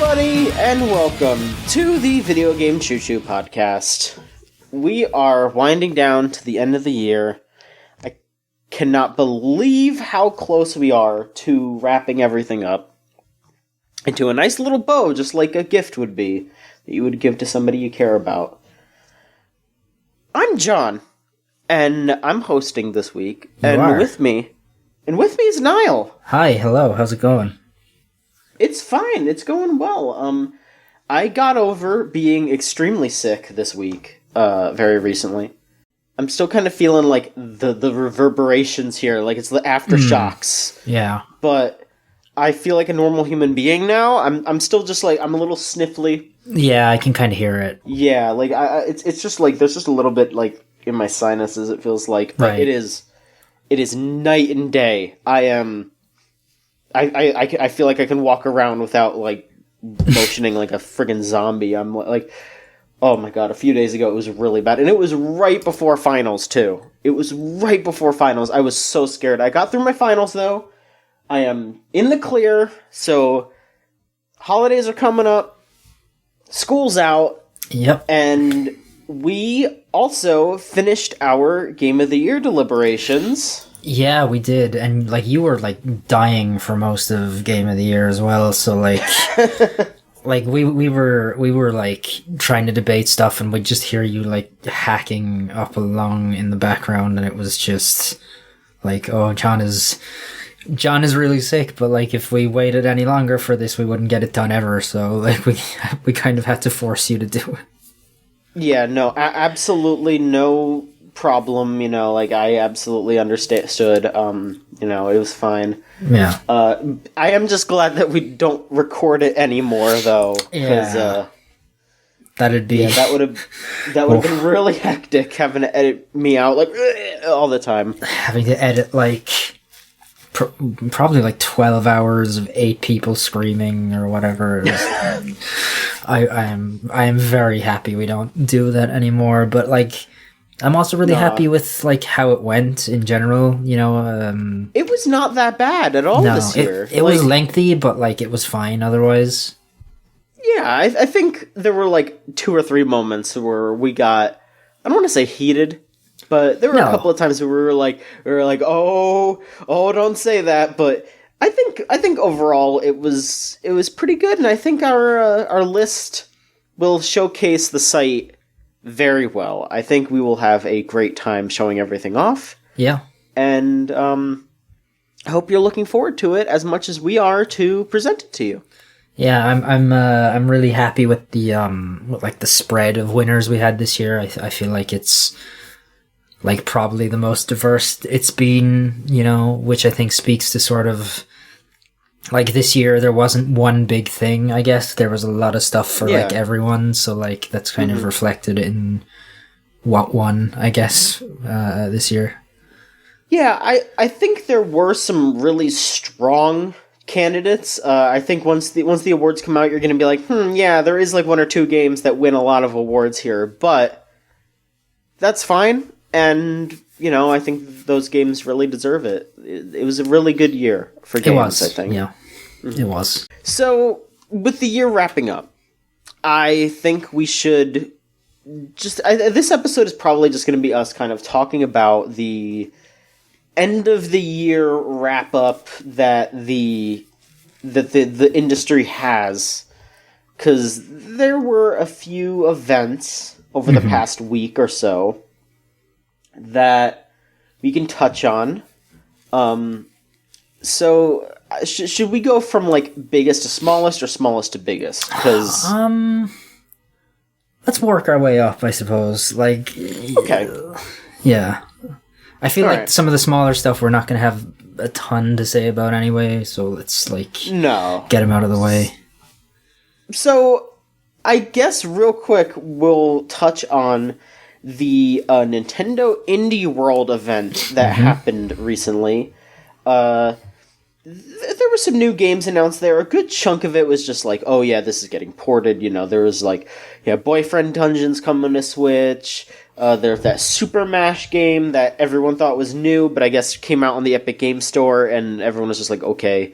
everybody, and welcome to the Video Game Choo Choo podcast. We are winding down to the end of the year. I cannot believe how close we are to wrapping everything up into a nice little bow, just like a gift would be that you would give to somebody you care about. I'm John, and I'm hosting this week, and with me is Niall. Hi, hello, how's it going? It's fine. It's going well. I got over being extremely sick this week, very recently. I'm still kind of feeling like the reverberations here, like it's the aftershocks. Yeah. But I feel like a normal human being now. I'm still just like, I'm a little sniffly. Yeah, I can kind of hear it. Yeah, like it's just like there's just a little bit like in my sinuses. It feels like right. It is night and day. I feel like I can walk around without, like, motioning like a friggin' zombie. I'm like, oh my god, a few days ago it was really bad. And it was right before finals, too. It was right before finals. I was so scared. I got through my finals, though. I am in the clear, so holidays are coming up. School's out. Yep. And we also finished our Game of the Year deliberations. Yeah, we did, and like you were like dying for most of Game of the Year as well. So like, like we were like trying to debate stuff, and we'd just hear you like hacking up along in the background, and it was just like, oh, John is really sick, but like if we waited any longer for this, we wouldn't get it done ever. So like we kind of had to force you to do it. Yeah, no, absolutely no problem, like I absolutely understood. It was fine. Yeah. I am just glad that we don't record it anymore, though, because that'd be that would have been really hectic having to edit me out like all the time. Having to edit like probably like 12 hours of 8 people screaming or whatever. I am very happy we don't do that anymore, but like I'm also really happy with like how it went in general, It was not that bad at all this year. It was lengthy, but like it was fine otherwise. Yeah, I think there were like 2 or 3 moments where we got, I don't want to say heated, but there were a couple of times where we were like, oh, don't say that. But I think overall it was pretty good, and I think our list will showcase the site very well. I think we will have a great time showing everything off. Yeah. And I hope you're looking forward to it as much as we are to present it to you. Yeah, I'm really happy with the like the spread of winners we had this year. I feel like it's like probably the most diverse it's been, which I think speaks to sort of like this year there wasn't one big thing, I guess. There was a lot of stuff for like everyone, so like that's kind of reflected in what won, I guess, this year. Yeah, I think there were some really strong candidates. I think once the awards come out, you're going to be like, yeah, there is like 1 or 2 games that win a lot of awards here, but that's fine. And I think those games really deserve it. It was a really good year for games, I think. Yeah, it was. So, with the year wrapping up, I think we should just... this episode is probably just going to be us kind of talking about the end-of-the-year wrap-up that the industry has. Because there were a few events over the past week or so that we can touch on. So should we go from like biggest to smallest or smallest to biggest? Because let's work our way up, I suppose. Like, okay, yeah. I feel like some of the smaller stuff we're not going to have a ton to say about anyway. So let's like get them out of the way. So I guess real quick we'll touch on the Nintendo Indie World event that happened recently. There were some new games announced there. A good chunk of it was just like, oh yeah, this is getting ported. There was like, Boyfriend Dungeons coming to Switch. There's that Super Mash game that everyone thought was new, but I guess came out on the Epic Game Store, and everyone was just like, okay.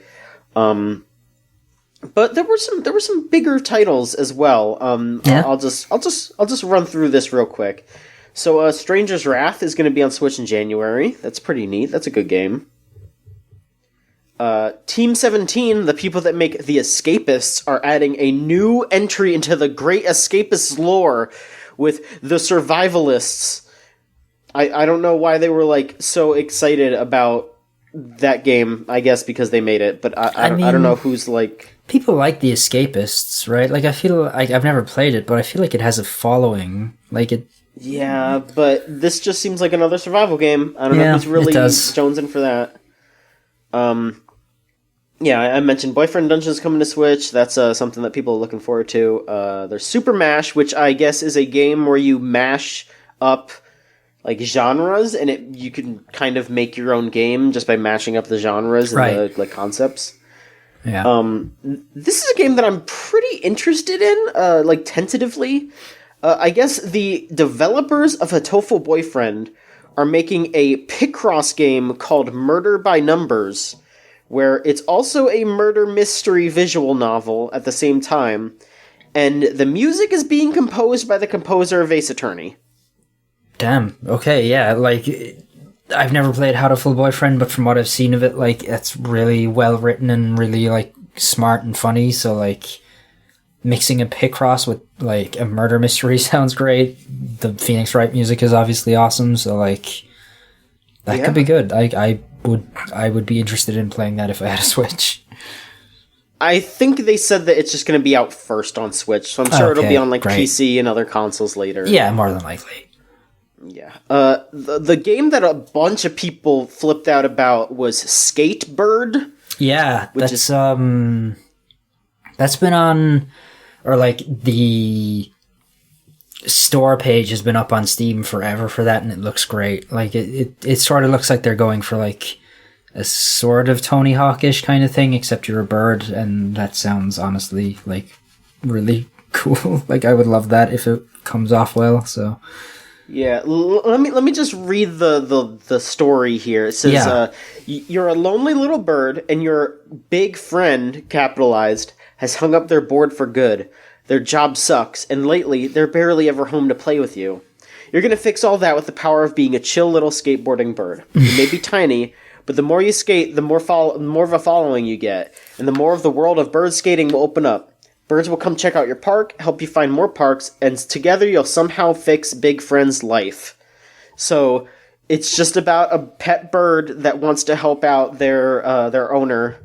But there were some bigger titles as well. Yeah. I'll just run through this real quick. So, Stranger's Wrath is going to be on Switch in January. That's pretty neat. That's a good game. Team 17, the people that make The Escapists, are adding a new entry into the Great Escapists lore with The Survivalists. I don't know why they were like so excited about that game. I guess because they made it, but I don't know who's like. People like The Escapists, right? Like I feel like I've never played it, but I feel like it has a following. Like it. Yeah, but this just seems like another survival game. I don't know who's really jonesing for that. Yeah, I mentioned Boyfriend Dungeons coming to Switch. That's something that people are looking forward to. There's Super Mash, which I guess is a game where you mash up like genres, and you can kind of make your own game just by mashing up the genres and the like concepts. Yeah. This is a game that I'm pretty interested in, like tentatively. I guess the developers of Hatoful Boyfriend are making a Picross game called Murder by Numbers, where it's also a murder mystery visual novel at the same time, and the music is being composed by the composer of Ace Attorney. Damn. Okay, yeah, like, I've never played Hatoful Boyfriend, but from what I've seen of it, like, it's really well written and really, like, smart and funny, so, like, mixing a Picross with, like, a murder mystery sounds great. The Phoenix Wright music is obviously awesome, so, like, that could be good. I would be interested in playing that if I had a Switch. I think they said that it's just going to be out first on Switch, so I'm sure it'll be on like PC and other consoles later. Yeah, more than likely. Yeah. The game that a bunch of people flipped out about was Skatebird. Yeah, that's been on, or like the store page has been up on Steam forever for that, and it looks great. Like it sort of looks like they're going for like a sort of Tony Hawk-ish kind of thing, except you're a bird, and that sounds honestly like really cool. Like I would love that if it comes off well. So yeah, let me just read the story here. It says you're a lonely little bird, and your big friend, capitalized, has hung up their board for good. Their job sucks, and lately, they're barely ever home to play with you. You're gonna fix all that with the power of being a chill little skateboarding bird. You may be tiny, but the more you skate, the more of a following you get, and the more of the world of bird skating will open up. Birds will come check out your park, help you find more parks, and together you'll somehow fix Big Friend's life. So, it's just about a pet bird that wants to help out their owner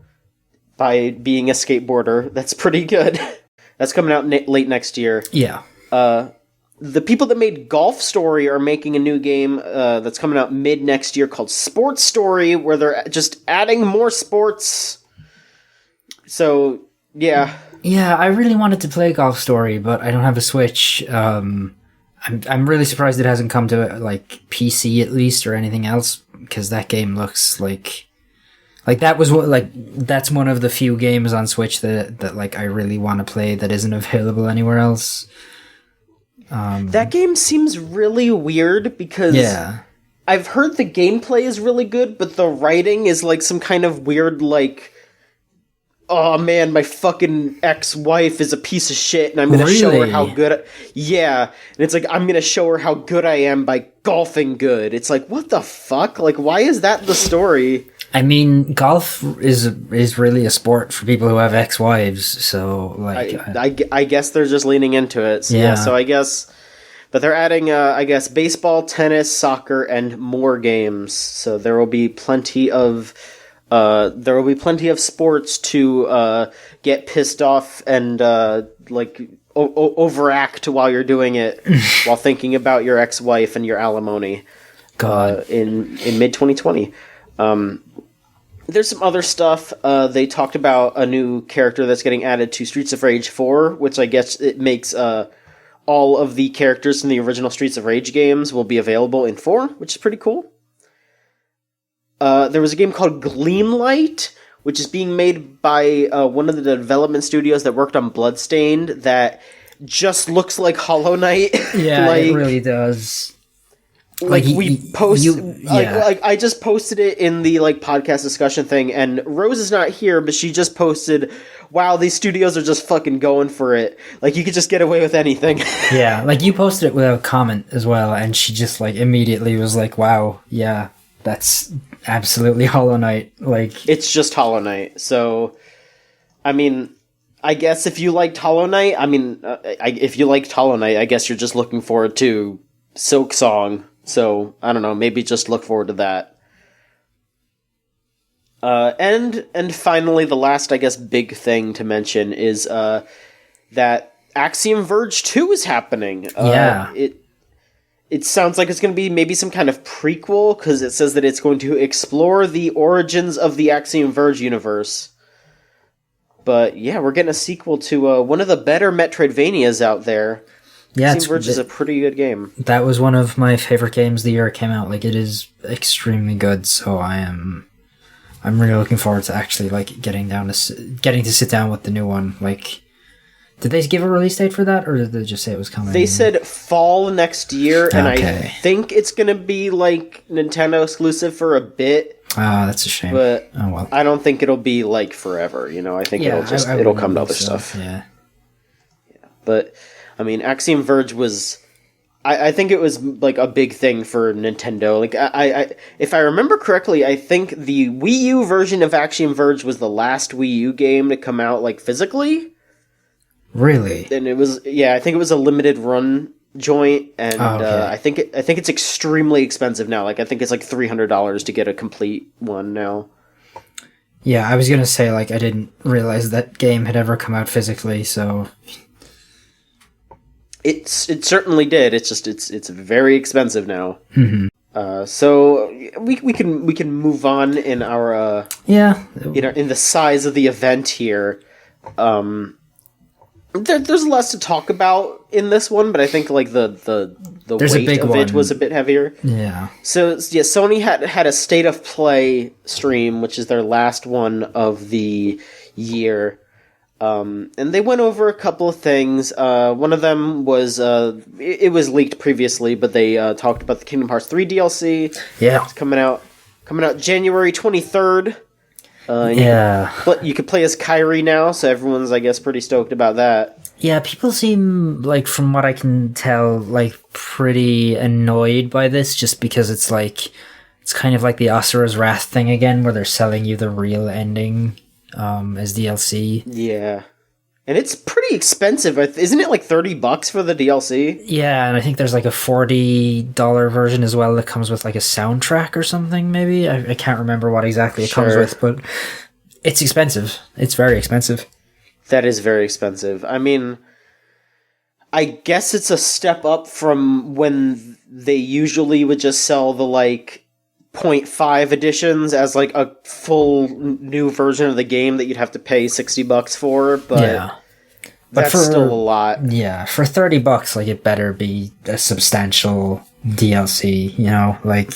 by being a skateboarder. That's pretty good. That's coming out late next year. Yeah. The people that made Golf Story are making a new game that's coming out mid next year called Sports Story, where they're just adding more sports. So, yeah. Yeah, I really wanted to play Golf Story, but I don't have a Switch. I'm really surprised it hasn't come to like PC at least or anything else, because that game looks like that was that's one of the few games on Switch that like I really want to play that isn't available anywhere else. That game seems really weird because I've heard the gameplay is really good, but the writing is like some kind of weird like, oh man, my fucking ex-wife is a piece of shit, and I'm gonna show her how good. Yeah, and it's like I'm gonna show her how good I am by golfing good. It's like, what the fuck? Like, why is that the story? I mean, golf is really a sport for people who have ex-wives, so like I guess they're just leaning into it. So, yeah. So I guess, but they're adding I guess baseball, tennis, soccer, and more games. So there will be plenty of sports to get pissed off and like overact while you're doing it, while thinking about your ex-wife and your alimony. God, in mid 2020. There's some other stuff. They talked about a new character that's getting added to Streets of Rage 4, which I guess it makes all of the characters from the original Streets of Rage games will be available in 4, which is pretty cool. There was a game called Gleamlight, which is being made by one of the development studios that worked on Bloodstained, that just looks like Hollow Knight. Yeah, it really does. like I just posted it in the like podcast discussion thing, and Rose is not here, but she just posted, wow, these studios are just fucking going for it. Like, you could just get away with anything. Yeah, like, you posted it without comment as well, and she just, like, immediately was like, wow, yeah, that's absolutely Hollow Knight. Like, it's just Hollow Knight. So, I mean, I guess if you liked Hollow Knight, if you liked Hollow Knight, I guess you're just looking forward to Silk Song. So, I don't know, maybe just look forward to that. And finally, the last, I guess, big thing to mention is that Axiom Verge 2 is happening. It sounds like it's going to be maybe some kind of prequel, because it says that it's going to explore the origins of the Axiom Verge universe. But yeah, we're getting a sequel to one of the better Metroidvanias out there. Yeah, Axiom Verge is a pretty good game. That was one of my favorite games the year it came out. Like, it is extremely good, so I'm really looking forward to actually, like, getting to sit down with the new one. Like, did they give a release date for that, or did they just say it was coming? They said fall next year, and I think it's going to be, like, Nintendo exclusive for a bit. That's a shame. But I don't think it'll be, like, forever, you know? I think it'll come to other stuff. Yeah. But, I mean, Axiom Verge was... I think it was, like, a big thing for Nintendo. Like, I if I remember correctly, I think the Wii U version of Axiom Verge was the last Wii U game to come out, like, physically. Really? And it was, I think it was a limited run joint, and I think it's extremely expensive now. Like, I think it's like $300 to get a complete one now. Yeah, I was gonna say, like, I didn't realize that game had ever come out physically, so... It certainly did. It's just it's very expensive now. Mm-hmm. So we can move on in our in the size of the event here. There's less to talk about in this one, but I think like the weight of it was a bit heavier. Yeah. So yeah, Sony had a State of Play stream, which is their last one of the year. And they went over a couple of things. One of them was, it was leaked previously, but they talked about the Kingdom Hearts 3 DLC. Yeah. It's coming out January 23rd. You could play as Kairi now, so everyone's, I guess, pretty stoked about that. Yeah, people seem, like, from what I can tell, like, pretty annoyed by this, just because it's, like, it's kind of like the Asura's Wrath thing again, where they're selling you the real ending. As DLC. Yeah. And it's pretty expensive. Isn't it like $30 for the DLC? Yeah, and I think there's like a $40 version as well that comes with like a soundtrack or something, maybe? I can't remember what exactly it comes with, but it's expensive. It's very expensive. That is very expensive. I mean, I guess it's a step up from when they usually would just sell the like 0.5 editions as like a full new version of the game that you'd have to pay $60 for, but that's still a lot. Yeah, for $30, like, it better be a substantial DLC, you know, like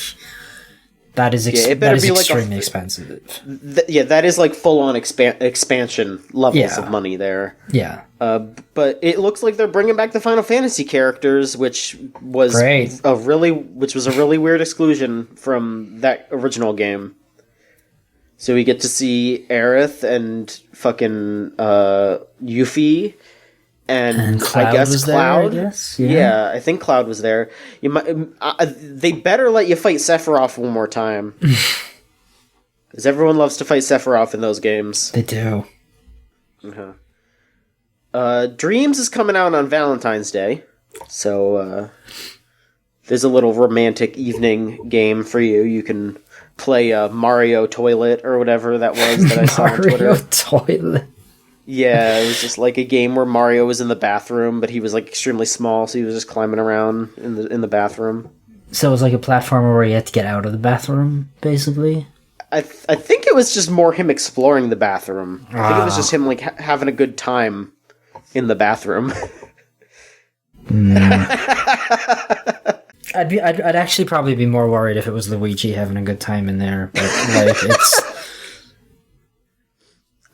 that is extremely expensive. That is like full on expansion levels of money there. Yeah. But it looks like they're bringing back the Final Fantasy characters, which was a really weird exclusion from that original game. So we get to see Aerith and fucking Yuffie and Cloud, I guess Cloud. There, I guess. Yeah, I think Cloud was there. You might, they better let you fight Sephiroth one more time, because everyone loves to fight Sephiroth in those games. They do. Dreams is coming out on Valentine's Day, so there's a little romantic evening game for you. You can play Mario Toilet or whatever that was that I saw on Twitter. Mario Toilet. Yeah, it was just like a game where Mario was in the bathroom, but he was like extremely small, so he was just climbing around in the bathroom. So it was like a platformer where you had to get out of the bathroom, basically? I think it was just more him exploring the bathroom. I think it was just him like having a good time in the bathroom. I'd actually probably be more worried if it was Luigi having a good time in there, but like it's.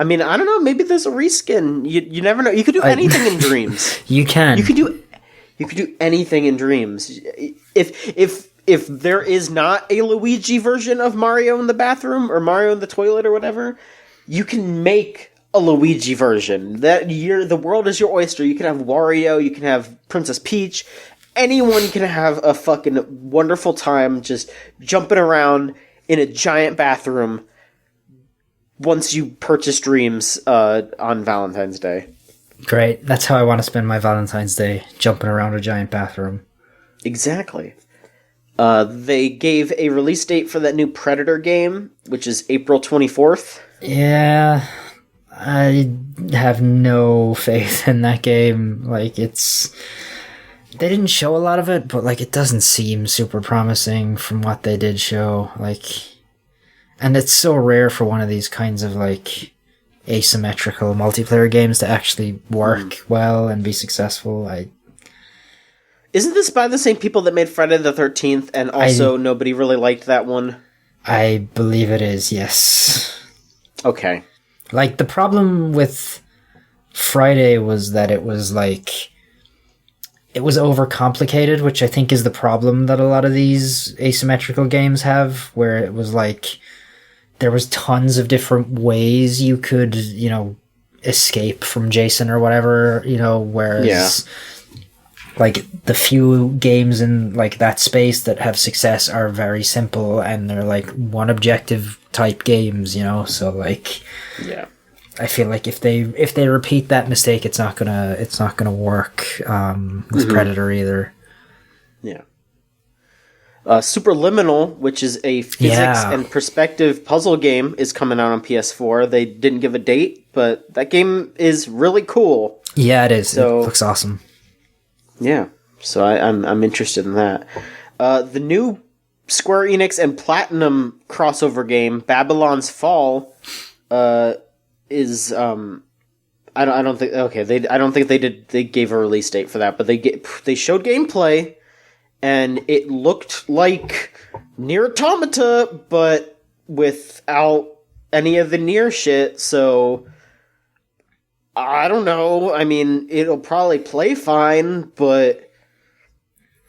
I mean, I don't know. Maybe there's a reskin. You never know. You could do anything in Dreams. You can. You could do anything in Dreams. If if there is not a Luigi version of Mario in the bathroom or Mario in the toilet or whatever, you can make a Luigi version. The world is your oyster. You can have Wario, you can have Princess Peach. Anyone can have a fucking wonderful time just jumping around in a giant bathroom once you purchase Dreams on Valentine's Day. Great. That's how I want to spend my Valentine's Day, jumping around a giant bathroom. Exactly. They gave a release date for that new Predator game, which is April 24th. Yeah, I have no faith in that game. Like, they didn't show a lot of it, but, like, it doesn't seem super promising from what they did show. Like, and it's so rare for one of these kinds of, like, asymmetrical multiplayer games to actually work well and be successful. Isn't this by the same people that made Friday the 13th, and also nobody really liked that one? I believe it is, yes. Okay. Like, the problem with Friday was that it was, like, it was overcomplicated, which I think is the problem that a lot of these asymmetrical games have, where it was, like, there was tons of different ways you could, escape from Jason or whatever, whereas... Like, the few games in, like, that space that have success are very simple, and they're, like, one-objective type games, So, like... Yeah. I feel like if they repeat that mistake, it's not gonna work with Predator either. Yeah. Superliminal, which is a physics and perspective puzzle game, is coming out on PS4. They didn't give a date, but that game is really cool. Yeah, it is. So, it looks awesome. Yeah, so I'm interested in that. The new Square Enix and Platinum crossover game, Babylon's Fall, is I don't think they gave a release date for that, but they showed gameplay, and it looked like Nier Automata, but without any of the Nier shit. So I don't know. I mean, it'll probably play fine, but...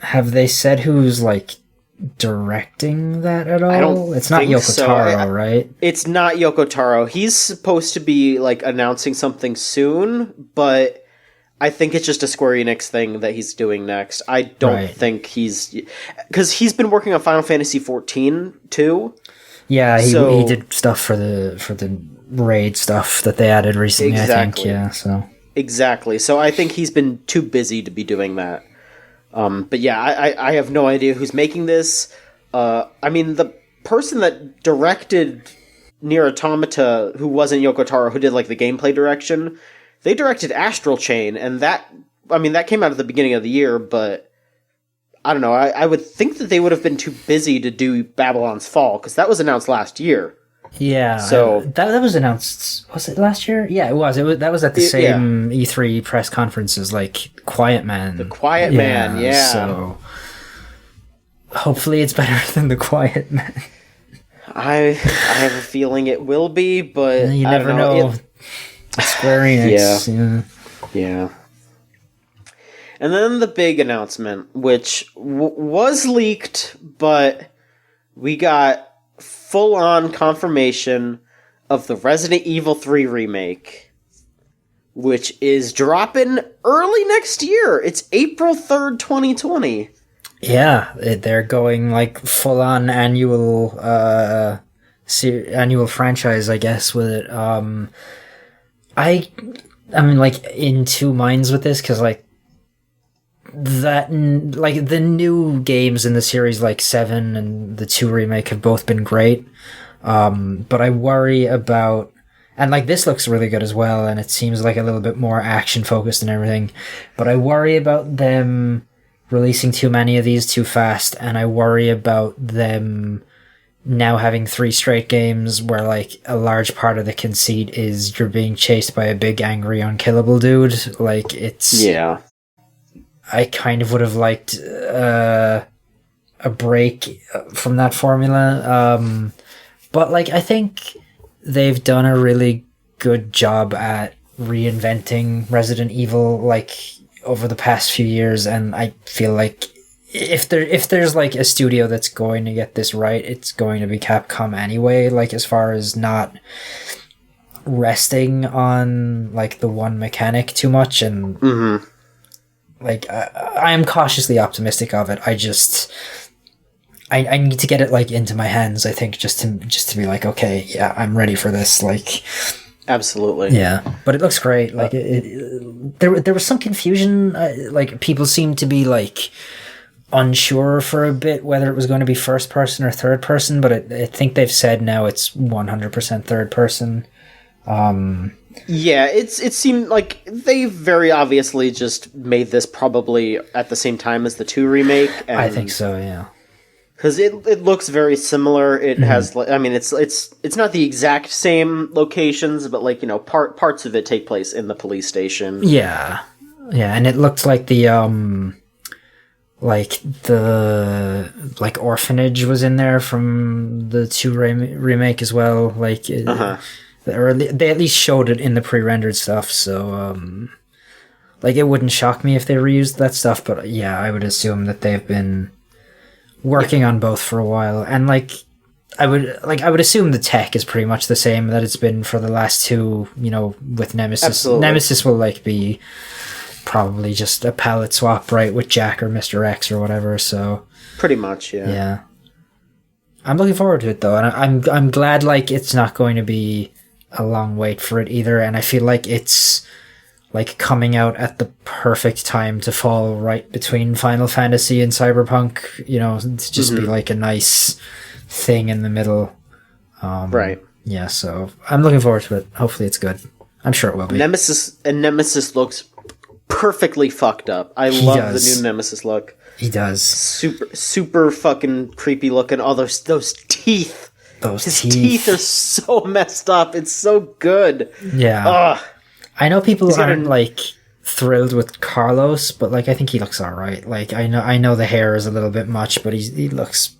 Have they said who's, like, directing that at all? It's not Yoko Taro, right? It's not Yoko Taro. He's supposed to be, like, announcing something soon, but I think it's just a Square Enix thing that he's doing next. I don't think he's... Because he's been working on Final Fantasy XIV, too. Yeah, he did stuff for the raid stuff that they added recently, exactly. I think, so. Exactly. So I think he's been too busy to be doing that. But yeah, I have no idea who's making this. I mean, the person that directed Nier Automata, who wasn't Yoko Taro, who did, like, the gameplay direction, they directed Astral Chain, and that came out at the beginning of the year, but I don't know, I would think that they would have been too busy to do Babylon's Fall, because that was announced last year. Yeah, so that was announced. Was it last year? Yeah, it was. That was at the same E3 press conference as, like, Quiet Man. The Quiet Man, yeah. So hopefully it's better than the Quiet Man. I have a feeling it will be, but you never know. Square Enix. Yeah. And then the big announcement, which was leaked, but we got full-on confirmation of the Resident Evil 3 remake, which is dropping early next year. It's April 3rd, 2020. Yeah, they're going, like, full-on annual franchise, I guess, with it. I mean, like, in two minds with this, because, like, the new games in the series, like 7 and the 2 remake, have both been great. But I worry about, and, like, this looks really good as well, and it seems like a little bit more action focused and everything, but I worry about them releasing too many of these too fast, and I worry about them now having 3 straight games where, like, a large part of the conceit is you're being chased by a big angry unkillable dude. Like, it's... Yeah. I kind of would have liked a break from that formula. But, like, I think they've done a really good job at reinventing Resident Evil, like, over the past few years, and I feel like if there's like a studio that's going to get this right, it's going to be Capcom anyway. Like as far as not resting on like the one mechanic too much, and like I am cautiously optimistic of it. I need to get it like into my hands, I think, just to be like, okay, yeah, I'm ready for this. Like, absolutely, yeah. But it looks great. Like, there was some confusion. Like, people seemed to be like unsure for a bit whether it was going to be first person or third person. But I think they've said now it's 100% third person. Yeah, it seemed like they very obviously just made this probably at the same time as the 2 remake. And I think so, yeah. Because it looks very similar. It has, I mean, it's not the exact same locations, but like, you know, parts of it take place in the police station. Yeah, yeah, and it looked like the orphanage was in there from the 2 remake as well. Like, or they at least showed it in the pre-rendered stuff. So, like, it wouldn't shock me if they reused that stuff. But yeah, I would assume that they've been working on both for a while, and like I would assume the tech is pretty much the same that it's been for the last 2, you know, with Nemesis. Absolutely. Nemesis will like be probably just a palette swap, right, with Jack or Mr. X or whatever, so pretty much, yeah. Yeah. I'm looking forward to it though, and I'm glad like it's not going to be a long wait for it either, and I feel like it's like coming out at the perfect time to fall right between Final Fantasy and Cyberpunk, you know, to just be like a nice thing in the middle. Right. Yeah, so I'm looking forward to it. Hopefully it's good. I'm sure it will be. Nemesis looks perfectly fucked up. I love the new Nemesis look. He does. Super fucking creepy looking. All those teeth. His teeth are so messed up. It's so good. Yeah. Ugh. I know people aren't like thrilled with Carlos, but like I think he looks all right. Like I know the hair is a little bit much, but he looks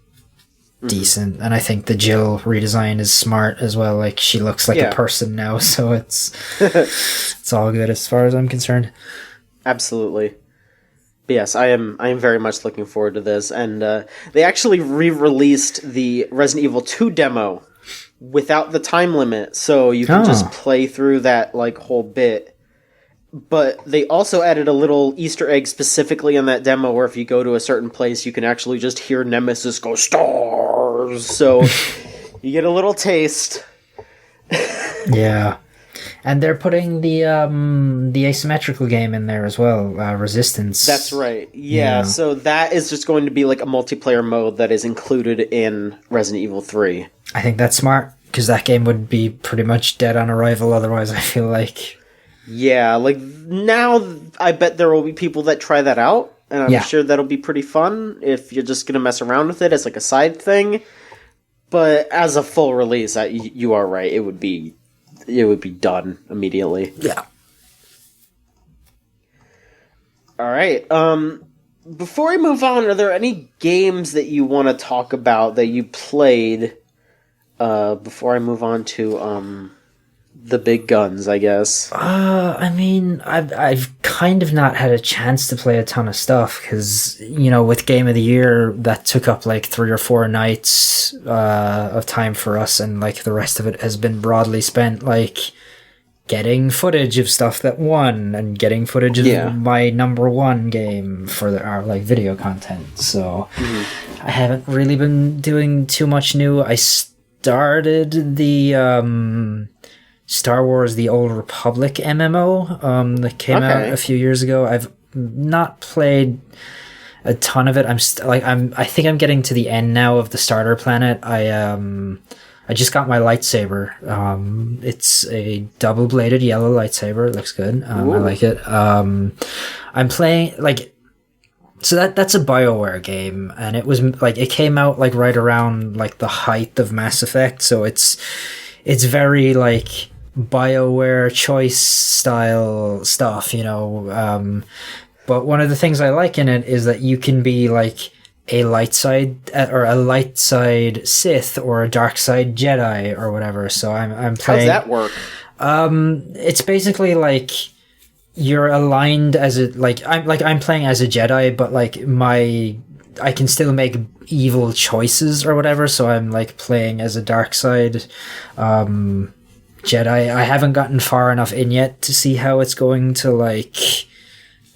decent, and I think the Jill redesign is smart as well. Like she looks like a person now, so it's it's all good as far as I'm concerned. Absolutely. But yes, I am very much looking forward to this, and they actually re-released the Resident Evil 2 demo without the time limit, so you can just play through that like whole bit. But they also added a little Easter egg specifically in that demo where if you go to a certain place, you can actually just hear Nemesis go stars. So you get a little taste. Yeah. And they're putting the asymmetrical game in there as well, Resistance. That's right. Yeah, so that is just going to be like a multiplayer mode that is included in Resident Evil 3. I think that's smart, because that game would be pretty much dead on arrival otherwise, I feel like. Yeah, like now I bet there will be people that try that out, and I'm sure that'll be pretty fun if you're just going to mess around with it as like a side thing. But as a full release, you are right, it would be done immediately. Yeah. All right. Before we move on, are there any games that you want to talk about that you played before I move on to the big guns, I guess? I mean, I've kind of not had a chance to play a ton of stuff because, you know, with Game of the Year, that took up like 3 or 4 nights of time for us, and like the rest of it has been broadly spent like getting footage of stuff that won and getting footage of my number 1 game for our like video content. So I haven't really been doing too much new. I started the Star Wars The Old Republic MMO that came out a few years ago. I've not played a ton of it. I think I'm getting to the end now of the starter planet. I just got my lightsaber. It's a double-bladed yellow lightsaber. It looks good. I like it. I'm playing like, so that's a BioWare game, and it was like it came out like right around like the height of Mass Effect, so it's very like BioWare choice style stuff, you know. But one of the things I like in it is that you can be like a light side Sith or a dark side Jedi or whatever. So I'm playing. How's that work? It's basically like you're aligned as I'm playing as a Jedi, but like my I can still make evil choices or whatever, so I'm like playing as a dark side Jedi. I haven't gotten far enough in yet to see how it's going to like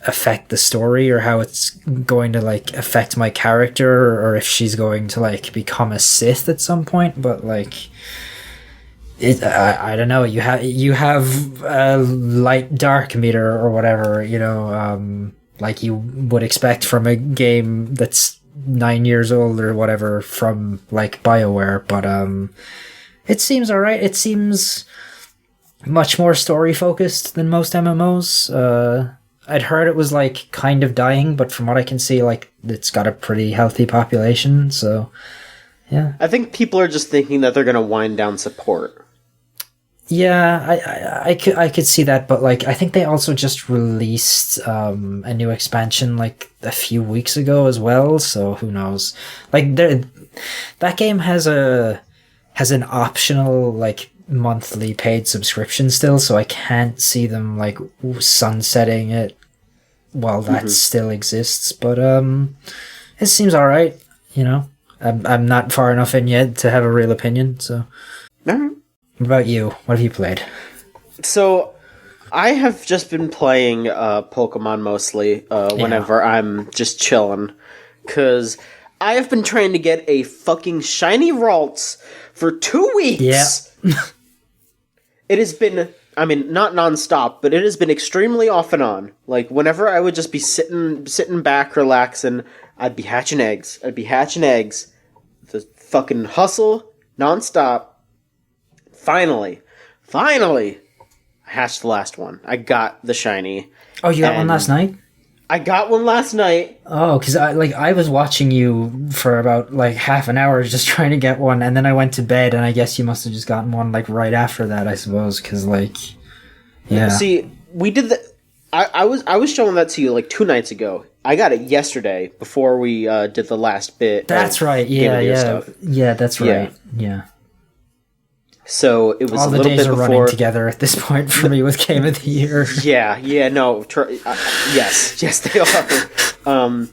affect the story or how it's going to like affect my character or if she's going to like become a Sith at some point, but like I don't know, you have a light dark meter or whatever, you know, like you would expect from a game that's 9 years old or whatever from like BioWare, but it seems alright. It seems much more story focused than most MMOs. I'd heard it was like kind of dying, but from what I can see, like it's got a pretty healthy population, so yeah. I think people are just thinking that they're gonna wind down support. Yeah, I could see that, but like I think they also just released a new expansion like a few weeks ago as well, so who knows? Like that game has an optional like monthly paid subscription still, so I can't see them like sunsetting it while that still exists, but it seems all right, you know. I'm not far enough in yet to have a real opinion, so. What about you? What have you played? So, I have just been playing Pokemon mostly whenever I'm just chilling. Because I have been trying to get a fucking shiny Ralts for 2 weeks! Yeah. It has been, I mean, not nonstop, but it has been extremely off and on. Like, whenever I would just be sitting back, relaxing, I'd be hatching eggs. The fucking hustle, nonstop. Finally, I hatched the last one. I got the shiny. Oh, you got one last night? I got one last night. Oh, because I was watching you for about like half an hour just trying to get one, and then I went to bed, and I guess you must have just gotten one like right after that, I suppose, because like, yeah. See, we did the. I was showing that to you like 2 nights ago. I got it yesterday before we did the last bit. That's right. Yeah. Stuff. Yeah, that's right. Yeah. So it was all a the little days bit are before running together at this point for me with Game of the Year. Yeah, no, yes, they are.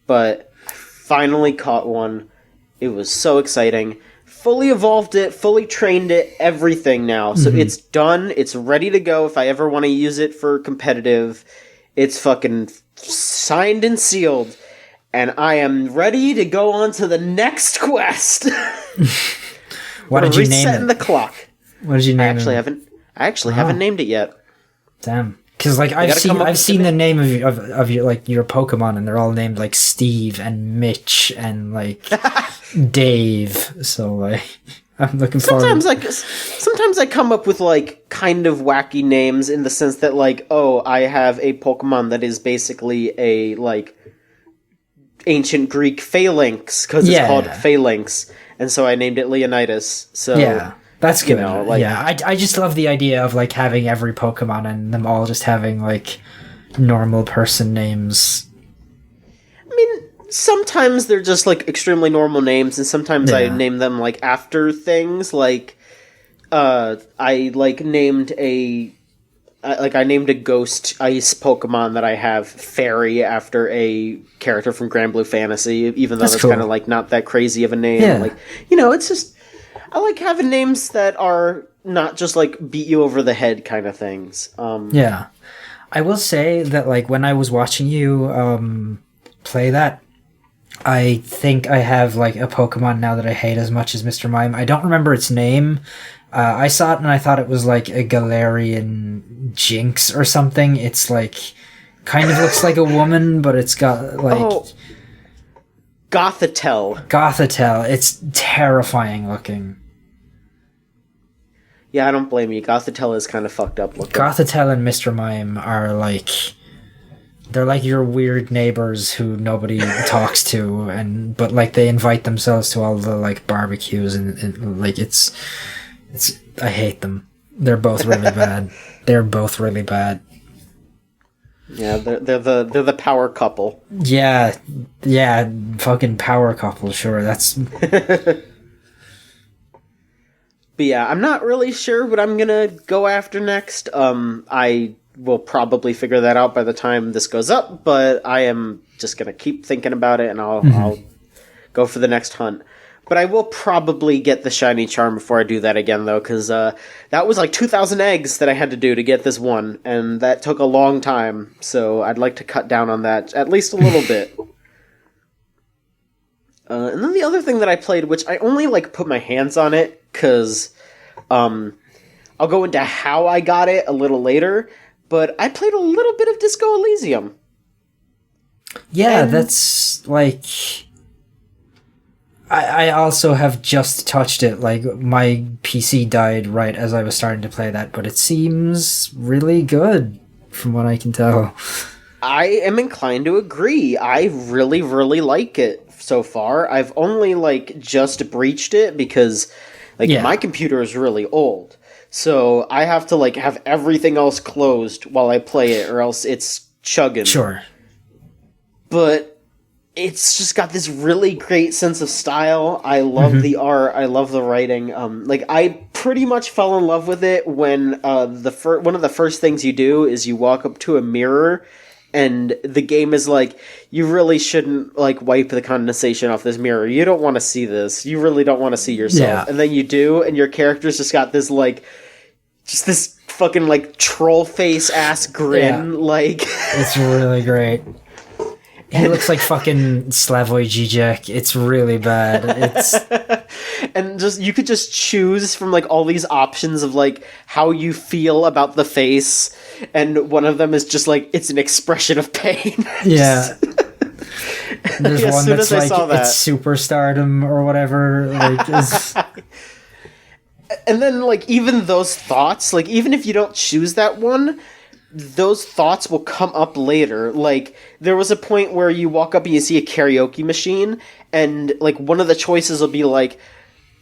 But I finally caught one. It was so exciting. Fully evolved it, fully trained it, everything now. So it's done. It's ready to go. If I ever want to use it for competitive, it's fucking signed and sealed, and I am ready to go on to the next quest. What did you name it? Resetting the clock. What did you name it? I actually haven't named it yet. Damn. Because like I've seen the name of your like your Pokemon, and they're all named like Steve and Mitch and like Dave. So like I'm looking forward. Sometimes I come up with like kind of wacky names in the sense that like, oh, I have a Pokemon that is basically a like ancient Greek phalanx because it's called Phalanx. And so I named it Leonidas. So yeah, that's good. You know, like, yeah, I just love the idea of like having every Pokemon and them all just having like normal person names. I mean, sometimes they're just like extremely normal names, and sometimes I name them like after things. Like, I like named a. I named a ghost ice Pokemon that I have Fairy after a character from Grand Blue Fantasy, even though that's cool. Kind of like not that crazy of a name. Yeah. Like, you know, it's just I like having names that are not just like beat you over the head kind of things. Yeah, I will say that like when I was watching you play that, I think I have like a Pokemon now that I hate as much as Mr. Mime. I don't remember its name. I saw it and I thought it was like a Galarian Jinx or something. It's like kind of looks like a woman, but it's got like Gothitelle. It's terrifying looking. Yeah, I don't blame you. Gothitelle is kind of fucked up looking. Gothitelle and Mr. Mime are like they're like your weird neighbors who nobody talks to, but like they invite themselves to all the like barbecues and like it's I hate them. They're both really bad. They're both really bad. Yeah, they're the power couple. Yeah, fucking power couple. Sure, that's. But yeah, I'm not really sure what I'm gonna go after next. I will probably figure that out by the time this goes up, but I am just going to keep thinking about it, and I'll go for the next hunt. But I will probably get the shiny charm before I do that again, though, because that was like 2,000 eggs that I had to do to get this one, and that took a long time, so I'd like to cut down on that at least a little bit. And then the other thing that I played, which I only like put my hands on it, because I'll go into how I got it a little later, but I played a little bit of Disco Elysium. Yeah, and that's like... I also have just touched it. Like, my PC died right as I was starting to play that, but it seems really good, from what I can tell. I am inclined to agree. I really, really like it so far. I've only, like, just breached it because, like, my computer is really old. So I have to, like, have everything else closed while I play it, or else it's chugging. Sure. But it's just got this really great sense of style. I love the art. I love the writing. Like, I pretty much fell in love with it when one of the first things you do is you walk up to a mirror, and the game is like, you really shouldn't, like, wipe the condensation off this mirror. You don't want to see this. You really don't want to see yourself. Yeah. And then you do, and your character's just got this, like, just this fucking, like, troll face ass grin. Yeah. Like, it's really great. He looks like fucking Slavoj Žižek. It's really bad. It's and just you could just choose from, like, all these options of, like, how you feel about the face, and one of them is just like, it's an expression of pain. Yeah. There's one that's like, it's superstardom or whatever. Like, and then, like, even those thoughts, like, even if you don't choose that one, those thoughts will come up later. Like, there was a point where you walk up and you see a karaoke machine, and, like, one of the choices will be like,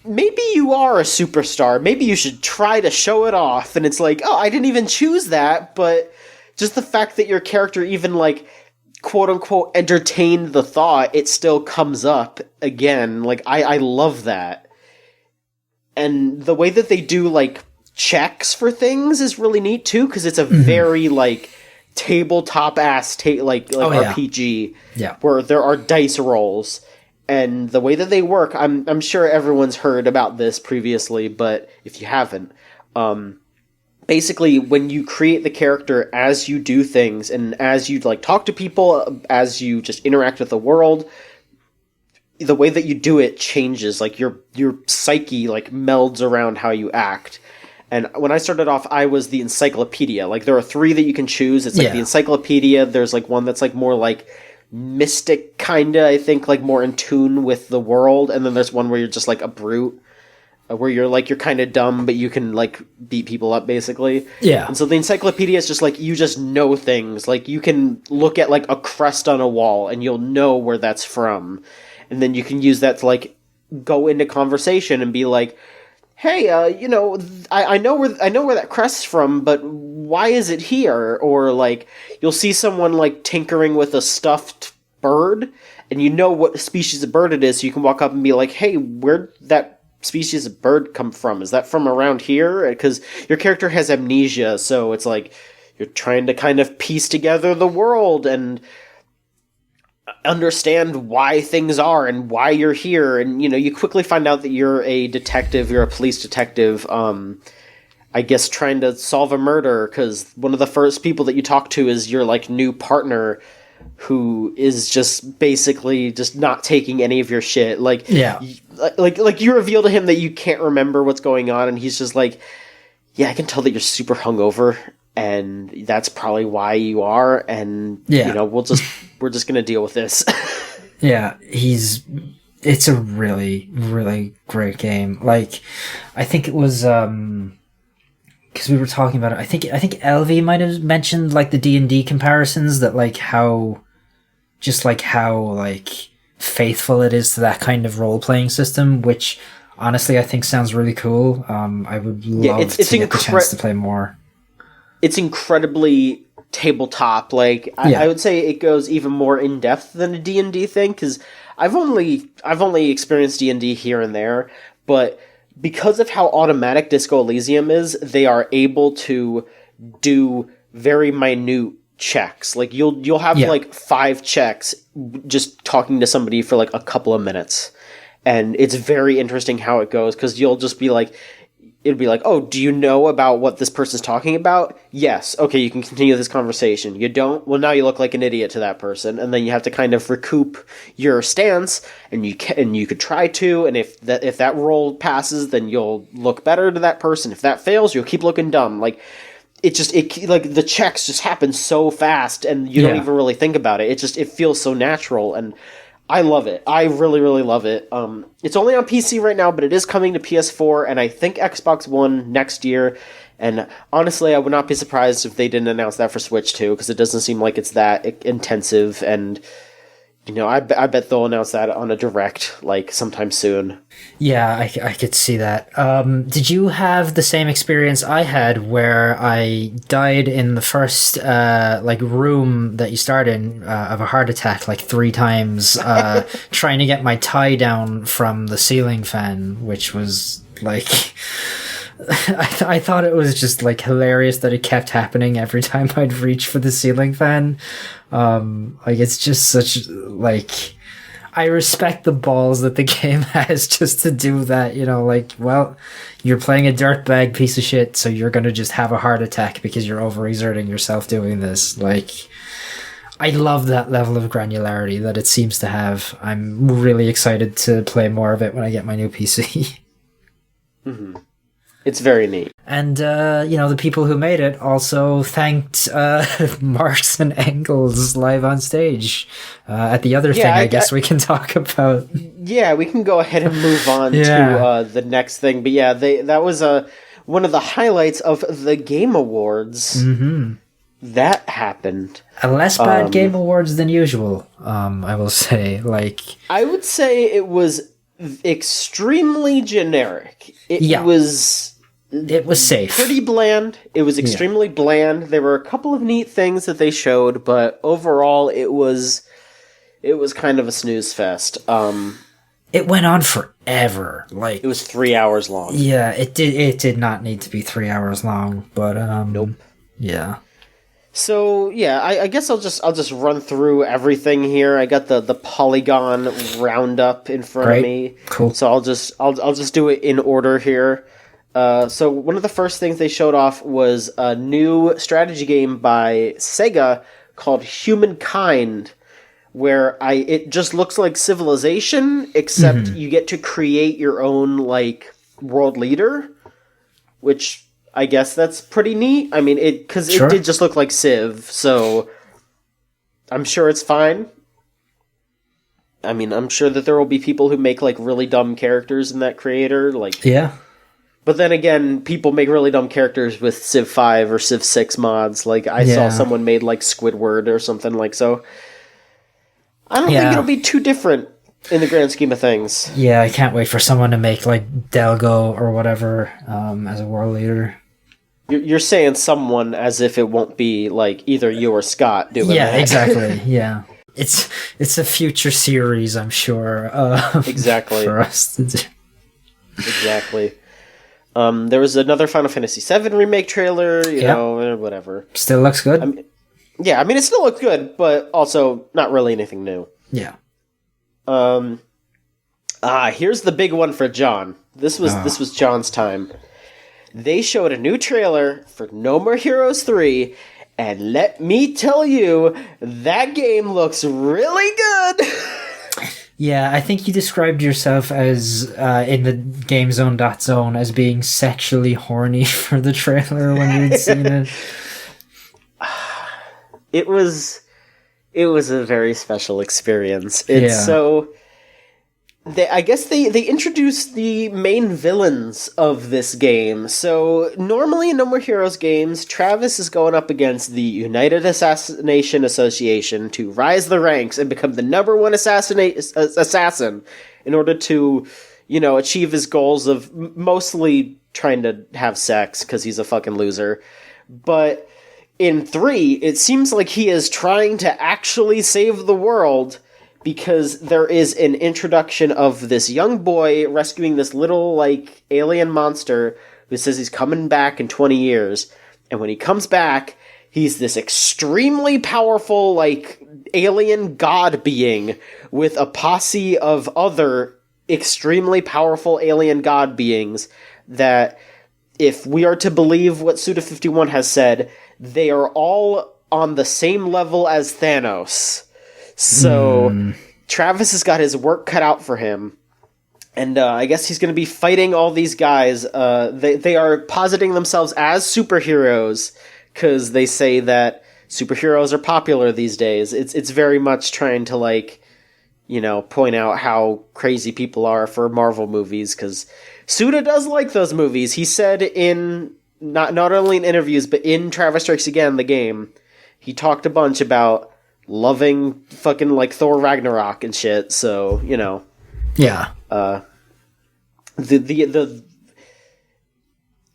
maybe you are a superstar, maybe you should try to show it off. And it's like, oh, I didn't even choose that, but just the fact that your character even, like, quote unquote entertained the thought, it still comes up again. Like, I love that. And the way that they do, like, checks for things is really neat too, because it's a very, like, tabletop ass RPG, where there are dice rolls, and the way that they work, I'm sure everyone's heard about this previously, but if you haven't, basically when you create the character, as you do things and as you, like, talk to people, as you just interact with the world, the way that you do it changes. Like, your psyche, like, melds around how you act. And when I started off, I was the encyclopedia. Like, there are 3 that you can choose. It's like the encyclopedia. There's, like, one that's, like, more, like, mystic, kinda, I think, like, more in tune with the world. And then there's one where you're just, like, a brute, where you're, like, you're kind of dumb, but you can, like, beat people up, basically. Yeah. And so the encyclopedia is just, like, you just know things. Like, you can look at, like, a crest on a wall, and you'll know where that's from. And then you can use that to, like, go into conversation and be like, hey, I know where that crest's from, but why is it here? Or, like, you'll see someone, like, tinkering with a stuffed bird, and you know what species of bird it is, so you can walk up and be like, hey, where'd that species of bird come from? Is that from around here? Because your character has amnesia, so it's like, you're trying to kind of piece together the world and understand why things are and why you're here. And, you know, you quickly find out that you're a detective, you're a police detective, I guess trying to solve a murder, because one of the first people that you talk to is your, like, new partner, who is just basically just not taking any of your shit. Like, like you reveal to him that you can't remember what's going on, and he's just like, yeah, I can tell that you're super hungover, and that's probably why you are, and you know, we're just gonna deal with this. Yeah, it's a really, really great game. Like, I think it was because we were talking about it. I think Elvie might have mentioned, like, the D&D comparisons, that, like, how faithful it is to that kind of role playing system, which honestly I think sounds really cool. I would love to get the chance to play more. It's incredibly tabletop. Like, I would say it goes even more in depth than a D&D thing, because I've only experienced D&D here and there, but because of how automatic Disco Elysium is, they are able to do very minute checks. Like you'll have like 5 checks just talking to somebody for like a couple of minutes. And it's very interesting how it goes, because you'll just be like, it'll be like, oh, do you know about what this person's talking about? Yes. Okay, you can continue this conversation. You don't? Well, now you look like an idiot to that person, and then you have to kind of recoup your stance, and you could try to, and if that roll passes, then you'll look better to that person. If that fails, you'll keep looking dumb. Like, it like the checks just happen so fast, and you don't even really think about it. It feels so natural, and I love it. I really, really love it. It's only on PC right now, but it is coming to PS4 and I think Xbox One next year. And honestly, I would not be surprised if they didn't announce that for Switch too, because it doesn't seem like it's that intensive. And I bet they'll announce that on a direct like sometime soon. Yeah, I could see that. Did you have the same experience I had, where I died in the first room that you start in of a heart attack like 3 times trying to get my tie down from the ceiling fan, which was like I thought it was just like hilarious that it kept happening every time I'd reach for the ceiling fan. It's just such like, I respect the balls that the game has just to do that, well, you're playing a dirtbag piece of shit, so you're gonna just have a heart attack because you're overexerting yourself doing this. Like, I love that level of granularity that it seems to have. I'm really excited to play more of it when I get my new PC. Mm-hmm. It's very neat. And, the people who made it also thanked Marks and Engels live on stage at the other thing I guess we can talk about. Yeah, we can go ahead and move on to the next thing. But yeah, that was one of the highlights of the Game Awards. Mm-hmm. That happened. A less bad Game Awards than usual, I will say. I would say it was extremely generic. It was safe. Pretty bland. It was extremely bland. There were a couple of neat things that they showed, but overall it was kind of a snooze fest. It went on forever. It was 3 hours long. Yeah, it did not need to be 3 hours long, but nope. Yeah. So yeah, I guess I'll just run through everything here. I got the Polygon roundup in front of me. Cool. So I'll just do it in order here. So one of the first things they showed off was a new strategy game by Sega called Humankind, where it just looks like Civilization, except you get to create your own world leader, which I guess that's pretty neat. I mean, it did just look like Civ, so I'm sure it's fine. I mean, I'm sure that there will be people who make really dumb characters in that creator, yeah. But then again, people make really dumb characters with Civ 5 or Civ 6 mods. I saw someone made Squidward or something so. I don't think it'll be too different in the grand scheme of things. Yeah, I can't wait for someone to make Delgo or whatever as a world leader. You're saying someone as if it won't be either you or Scott doing that. Yeah, exactly. Yeah. It's a future series, I'm sure. Exactly. For us to do. Exactly. There was another Final Fantasy VII remake trailer, you know, whatever. Still looks good. It still looks good, but also not really anything new. Yeah. Here's the big one for John. This was John's time. They showed a new trailer for No More Heroes 3, and let me tell you, that game looks really good. Yeah, I think you described yourself as, in the GameZone.zone, as being sexually horny for the trailer when you'd seen it. It was a very special experience. It's so... I guess they introduced the main villains of this game. So, normally in No More Heroes games, Travis is going up against the United Assassination Association to rise the ranks and become the number one assassin in order to, achieve his goals of mostly trying to have sex, because he's a fucking loser. But in 3, it seems like he is trying to actually save the world, because there is an introduction of this young boy rescuing this little, alien monster who says he's coming back in 20 years. And when he comes back, he's this extremely powerful, like, alien god being with a posse of other extremely powerful alien god beings that, if we are to believe what Suda51 has said, they are all on the same level as Thanos. So Travis has got his work cut out for him. And I guess he's going to be fighting all these guys. They are positing themselves as superheroes because they say that superheroes are popular these days. It's very much trying to, like, you know, point out how crazy people are for Marvel movies, because Suda does like those movies. He said in, not only in interviews, but in Travis Strikes Again, the game, he talked a bunch about loving fucking, like, Thor Ragnarok and shit, so, you know. Yeah.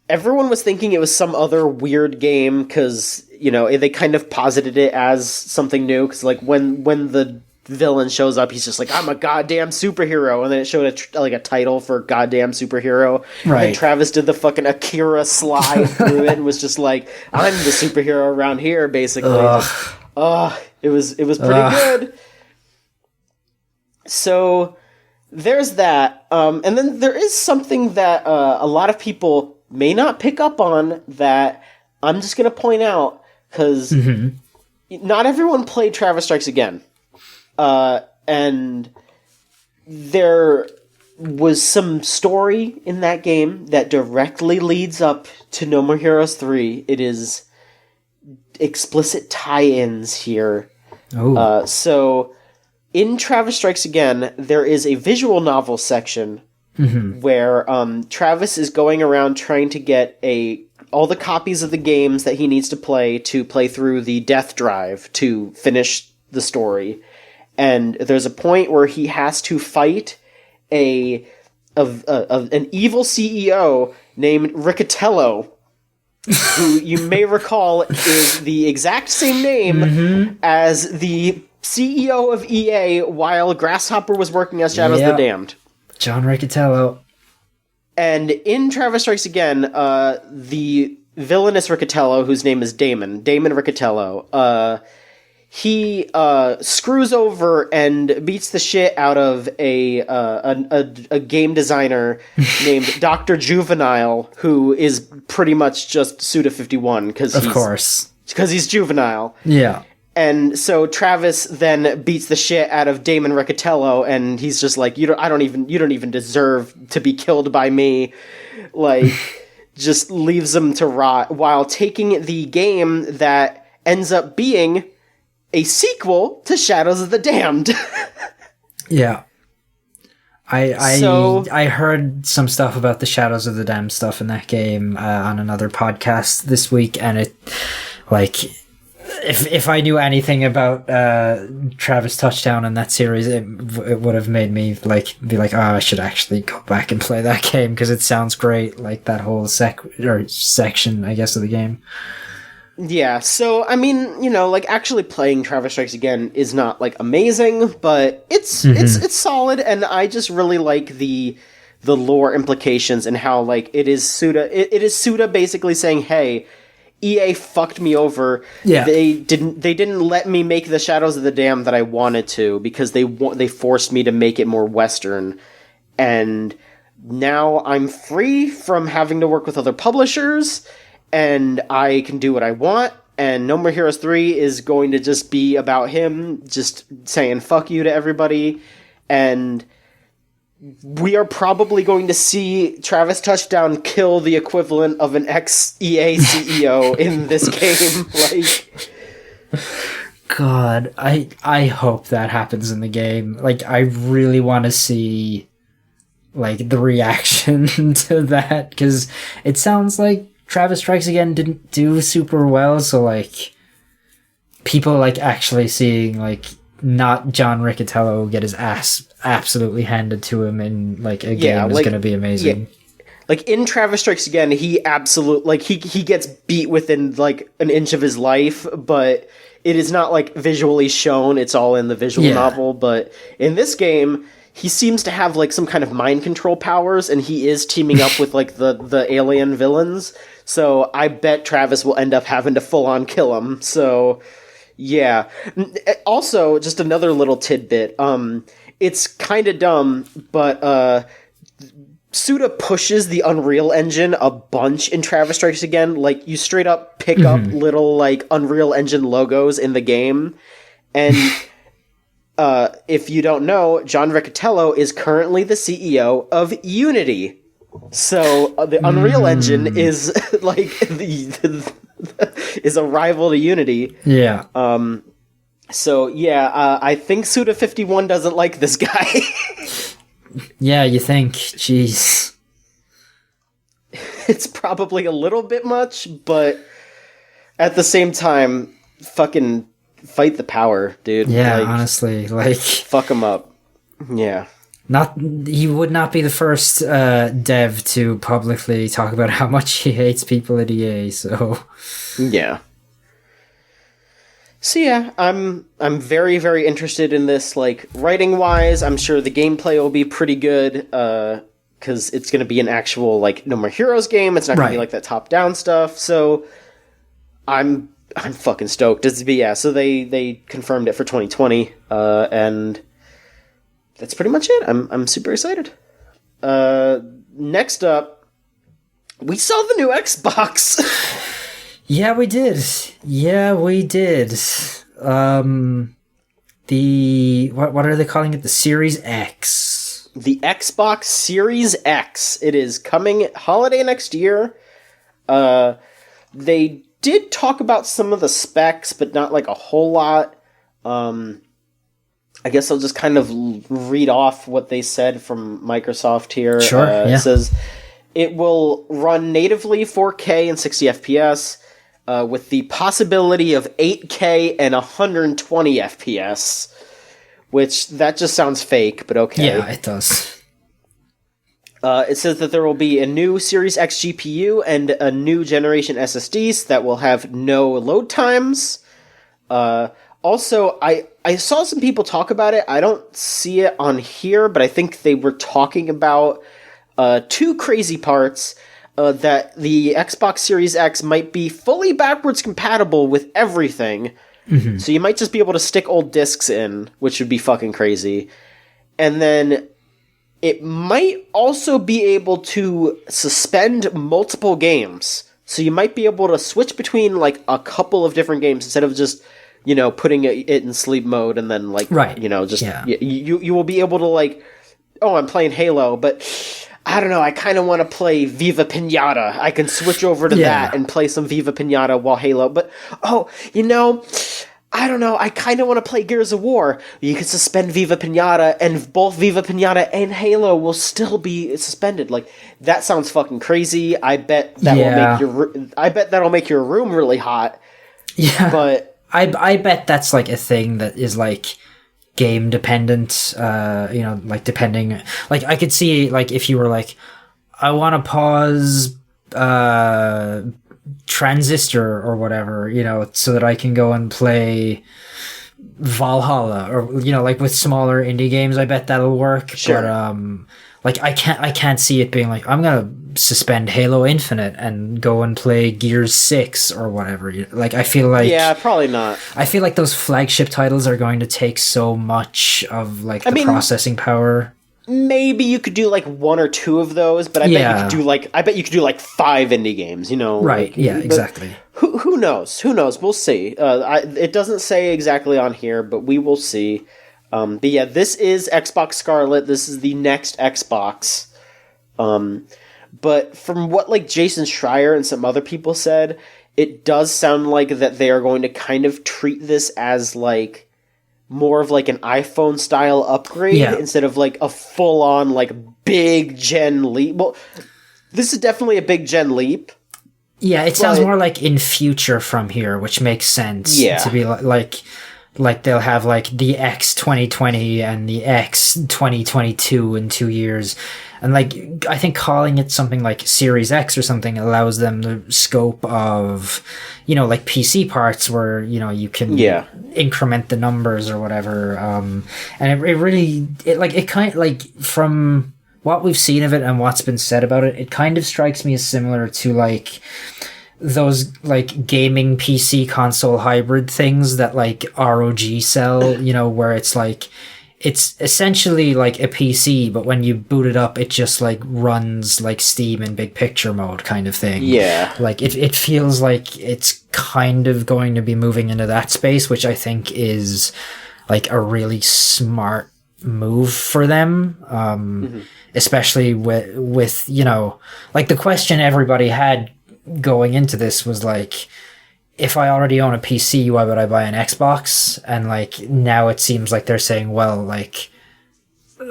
Everyone was thinking it was some other weird game, because, you know, they kind of posited it as something new, because, like, when the villain shows up, he's just like, I'm a goddamn superhero, and then it showed a title for goddamn superhero, right? And Travis did the fucking Akira slide through it and was just like, I'm the superhero around here, basically. It was pretty good. So there's that, and then there is something that a lot of people may not pick up on that I'm just gonna point out, because not everyone played Travis Strikes Again. And there was some story in that game that directly leads up to No More Heroes 3. It is explicit tie-ins here. So in Travis Strikes Again, there is a visual novel section where Travis is going around trying to get all the copies of the games that he needs to play through the death drive to finish the story. And there's a point where he has to fight an evil CEO named Riccatello, who you may recall is the exact same name as the CEO of EA while Grasshopper was working as Shadows of the Damned. John Riccatello. And in Travis Strikes Again, the villainous Riccatello, whose name is Damon Riccatello, he screws over and beats the shit out of a game designer named Dr. Juvenile, who is pretty much just Suda51 because he's juvenile. Yeah. And so Travis then beats the shit out of Damon Riccatello, and he's just like, you don't even deserve to be killed by me, like, just leaves him to rot while taking the game that ends up being a sequel to Shadows of the Damned. Yeah. I heard some stuff about the Shadows of the Damned stuff in that game on another podcast this week, and it, like, if I knew anything about Travis Touchdown in that series, it would have made me be like, oh, I should actually go back and play that game, because it sounds great, like that whole section, I guess, of the game. Yeah, so, I mean, you know, like, actually playing Travis Strikes Again is not, like, amazing, but it's solid, and I just really like the lore implications and how, like, it is Suda basically saying, hey, EA fucked me over. Yeah. They didn't let me make the Shadows of the Damned that I wanted to, because they forced me to make it more Western, and now I'm free from having to work with other publishers, and I can do what I want, and No More Heroes 3 is going to just be about him just saying fuck you to everybody, and we are probably going to see Travis Touchdown kill the equivalent of an ex-EA CEO in this game. Like, God, I hope that happens in the game. Like, I really want to see, like, the reaction to that, because it sounds like Travis Strikes Again didn't do super well, so, like, people, like, actually seeing, like, not John Riccatello get his ass absolutely handed to him in, like, a game is gonna be amazing. Yeah. Like, in Travis Strikes Again, he absolutely, like, he gets beat within, like, an inch of his life, but it is not, like, visually shown, it's all in the visual novel, but in this game, he seems to have, like, some kind of mind control powers, and he is teaming up with, like, the alien villains. So I bet Travis will end up having to full on kill him. So yeah. Also, just another little tidbit. It's kind of dumb, but Suda pushes the Unreal Engine a bunch in Travis Strikes Again. Like, you straight up pick up little, like, Unreal Engine logos in the game. And if you don't know, John Riccatello is currently the CEO of Unity. So the Unreal Engine is, like, is a rival to Unity. Yeah. So, yeah, I think Suda51 doesn't like this guy. Yeah, you think. Jeez. It's probably a little bit much, but at the same time, fucking fight the power, dude. Yeah, like, honestly, like... Fuck him up. Yeah. He would not be the first dev to publicly talk about how much he hates people at EA, so... Yeah. So yeah, I'm very, very interested in this, like, writing-wise. I'm sure the gameplay will be pretty good, because it's going to be an actual, like, No More Heroes game. It's not going to be, like, that top-down stuff, so I'm fucking stoked. So they confirmed it for 2020, and that's pretty much it. I'm super excited. Next up, we saw the new Xbox! Yeah, we did. What are they calling it? The Series X. The Xbox Series X. It is coming holiday next year. They did talk about some of the specs, but not like a whole lot. I guess I'll just kind of read off what they said from Microsoft here. Sure, yeah. It says it will run natively 4K and 60 FPS. With the possibility of 8K and 120 FPS, which that just sounds fake, but okay. Yeah, it does. It says that there will be a new Series X GPU and a new generation SSDs that will have no load times. Also, I saw some people talk about it. I don't see it on here, but I think they were talking about two crazy parts. That the Xbox Series X might be fully backwards compatible with everything. Mm-hmm. So you might just be able to stick old discs in, which would be fucking crazy. And then it might also be able to suspend multiple games. So you might be able to switch between, like, a couple of different games instead of just, you know, putting it in sleep mode and then, like, you know, just... Yeah. You will be able to, like, oh, I'm playing Halo, but... I don't know, I kind of want to play Viva Pinata. I can switch over to that and play some Viva Pinata while Halo. But, oh, you know, I don't know, I kind of want to play Gears of War. You can suspend Viva Pinata, and both Viva Pinata and Halo will still be suspended. Like, that sounds fucking crazy. I bet that that'll make your room really hot. Yeah. But I bet that's, like, a thing that is, like... game dependent, you know, like depending, like I could see, like if you were like, I want to pause Transistor or whatever, you know, so that I can go and play Valhalla, or, you know, like with smaller indie games, I bet that'll work. Sure. But like I can't see it being like, I'm gonna suspend Halo Infinite and go and play Gears 6 or whatever. Like, I feel like... Yeah, probably not. I feel like those flagship titles are going to take so much of, like, the processing power. Maybe you could do, like, one or two of those, but I bet you could do, like, 5 indie games, you know? Right, like, yeah, exactly. Who knows? Who knows? We'll see. It doesn't say exactly on here, but we will see. But yeah, this is Xbox Scarlet. This is the next Xbox. But from what, like, Jason Schreier and some other people said, it does sound like that they are going to kind of treat this as, like, more of, like, an iPhone-style upgrade instead of, like, a full-on, like, big gen leap. Well, this is definitely a big gen leap. Yeah, it sounds more like in future from here, which makes sense. Yeah. To be like they'll have, like, the X 2020 and the X 2022 in 2 years. And, like, I think calling it something like Series X or something allows them the scope of, you know, like PC parts where, you know, you can increment the numbers or whatever. And it kind of, like, from what we've seen of it and what's been said about it, it kind of strikes me as similar to like those like gaming PC console hybrid things that like ROG sell, you know, where it's like it's essentially like a PC, but when you boot it up, it just like runs like Steam in big picture mode kind of thing. Yeah. Like it feels like it's kind of going to be moving into that space, which I think is like a really smart move for them. Especially with, you know, like the question everybody had going into this was like, if I already own a PC, why would I buy an Xbox? And like now it seems like they're saying, well, like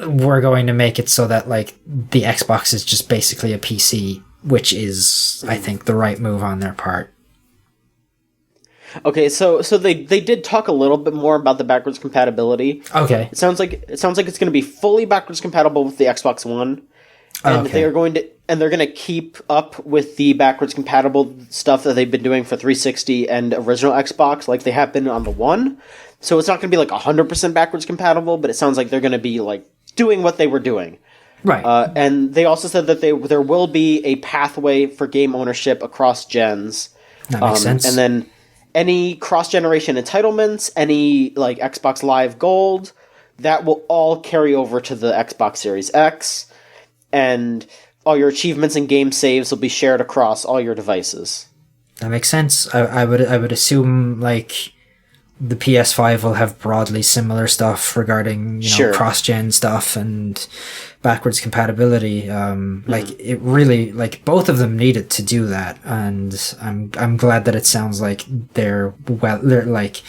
we're going to make it so that like the Xbox is just basically a PC, which is, I think, the right move on their part. Okay, so they did talk a little bit more about the backwards compatibility. Okay. It sounds like it's going to be fully backwards compatible with the Xbox One. And they're going to keep up with the backwards compatible stuff that they've been doing for 360 and original Xbox, like they have been on the One. So it's not going to be like 100% backwards compatible, but it sounds like they're going to be like doing what they were doing. Right. And they also said that there will be a pathway for game ownership across gens. That makes sense. And then any cross-generation entitlements, any like Xbox Live Gold, that will all carry over to the Xbox Series X. And all your achievements and game saves will be shared across all your devices. That makes sense. I would assume like the PS5 will have broadly similar stuff regarding, you know, cross-gen stuff and backwards compatibility. Like it really, like both of them needed to do that, and I'm glad that it sounds like they're like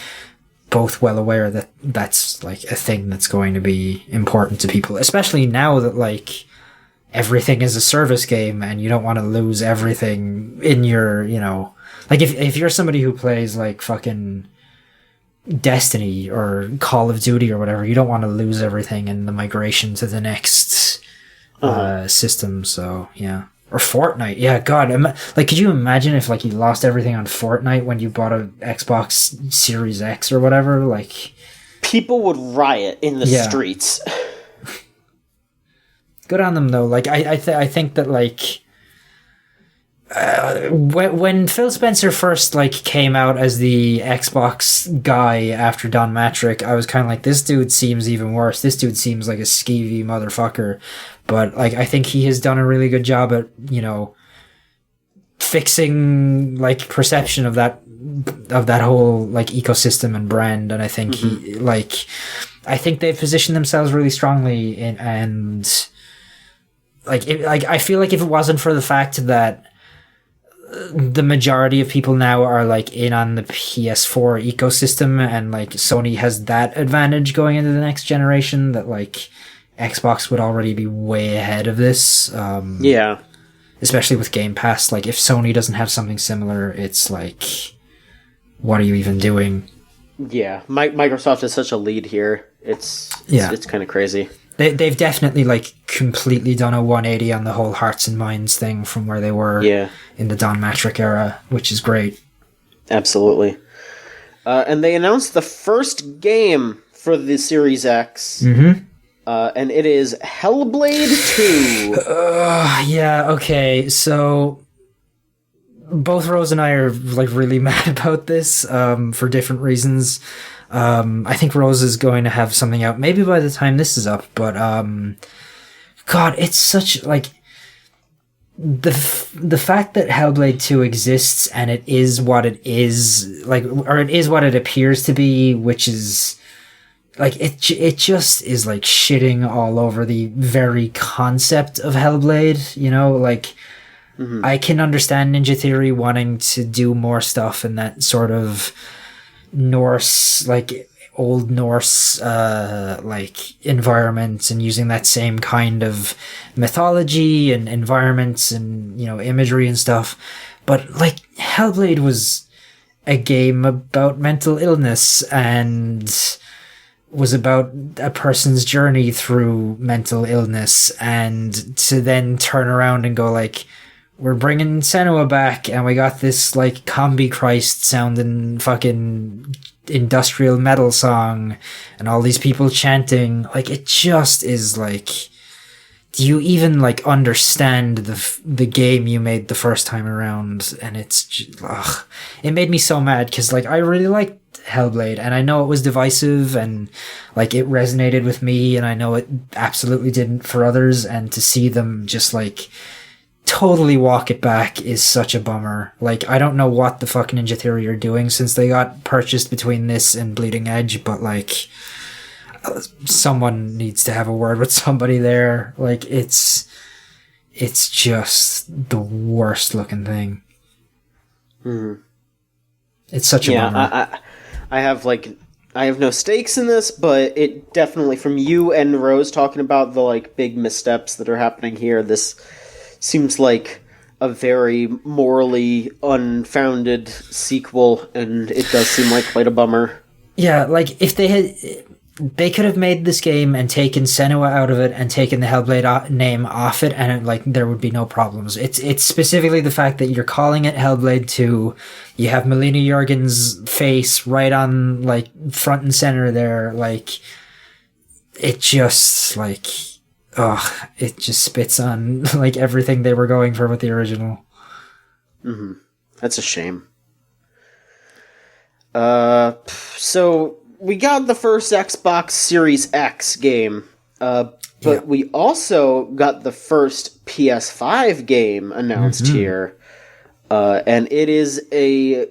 both well aware that that's like a thing that's going to be important to people, especially now that like everything is a service game and you don't want to lose everything in your, you know, like if you're somebody who plays like fucking Destiny or Call of Duty or whatever, you don't want to lose everything in the migration to the next system. So yeah. Or Fortnite. Yeah, God. Like, could you imagine if like you lost everything on Fortnite when you bought a Xbox Series X or whatever? Like, people would riot in the streets. Good on them though. Like I think that like when Phil Spencer first like came out as the Xbox guy after Don Matrick, I was kind of like, this dude seems even worse. This dude seems like a skeevy motherfucker. But like I think he has done a really good job at, you know, fixing like perception of that whole like ecosystem and brand. And I think I think they've positioned themselves really strongly and I feel like if it wasn't for the fact that the majority of people now are like in on the PS4 ecosystem and like Sony has that advantage going into the next generation, that like Xbox would already be way ahead of this. Especially with Game Pass. Like if Sony doesn't have something similar, it's like, what are you even doing? Yeah, Microsoft is such a lead here. It's kind of crazy. They've definitely like completely done a 180 on the whole hearts and minds thing from where they were in the Don Matrick era, which is great. Absolutely. And they announced the first game for the Series X. And it is Hellblade 2. Yeah, okay. So both Rose and I are like really mad about this for different reasons. I think Rose is going to have something out maybe by the time this is up, but God, it's such like the fact that Hellblade 2 exists and it is what it is, like, or it is what it appears to be, which is like it just is like shitting all over the very concept of Hellblade, you know, like I can understand Ninja Theory wanting to do more stuff in that sort of Norse, like old Norse like environment, and using that same kind of mythology and environments and, you know, imagery and stuff, but like Hellblade was a game about mental illness and was about a person's journey through mental illness, and to then turn around and go like, we're bringing Senua back, and we got this, like, Combi Christ sounding fucking industrial metal song, and all these people chanting. Like, it just is, like, do you even like understand the game you made the first time around? And it made me so mad because like I really liked Hellblade, and I know it was divisive and like it resonated with me, and I know it absolutely didn't for others, and to see them just like totally walk it back is such a bummer. Like, I don't know what the fuck Ninja Theory are doing since they got purchased between this and Bleeding Edge, but like someone needs to have a word with somebody there. Like, it's just the worst looking thing. It's such a bummer. I have no stakes in this, but it definitely, from you and Rose talking about the like big missteps that are happening here, this seems like a very morally unfounded sequel, and it does seem like quite a bummer. Yeah, like if they could have made this game and taken Senua out of it and taken the Hellblade name off it, and there would be no problems. It's specifically the fact that you're calling it Hellblade 2. You have Melina Jorgen's face right on like front and center there. Like, it just like, it just spits on like everything they were going for with the original. That's a shame. So we got the first Xbox Series X game, but we also got the first PS5 game announced here, and it is a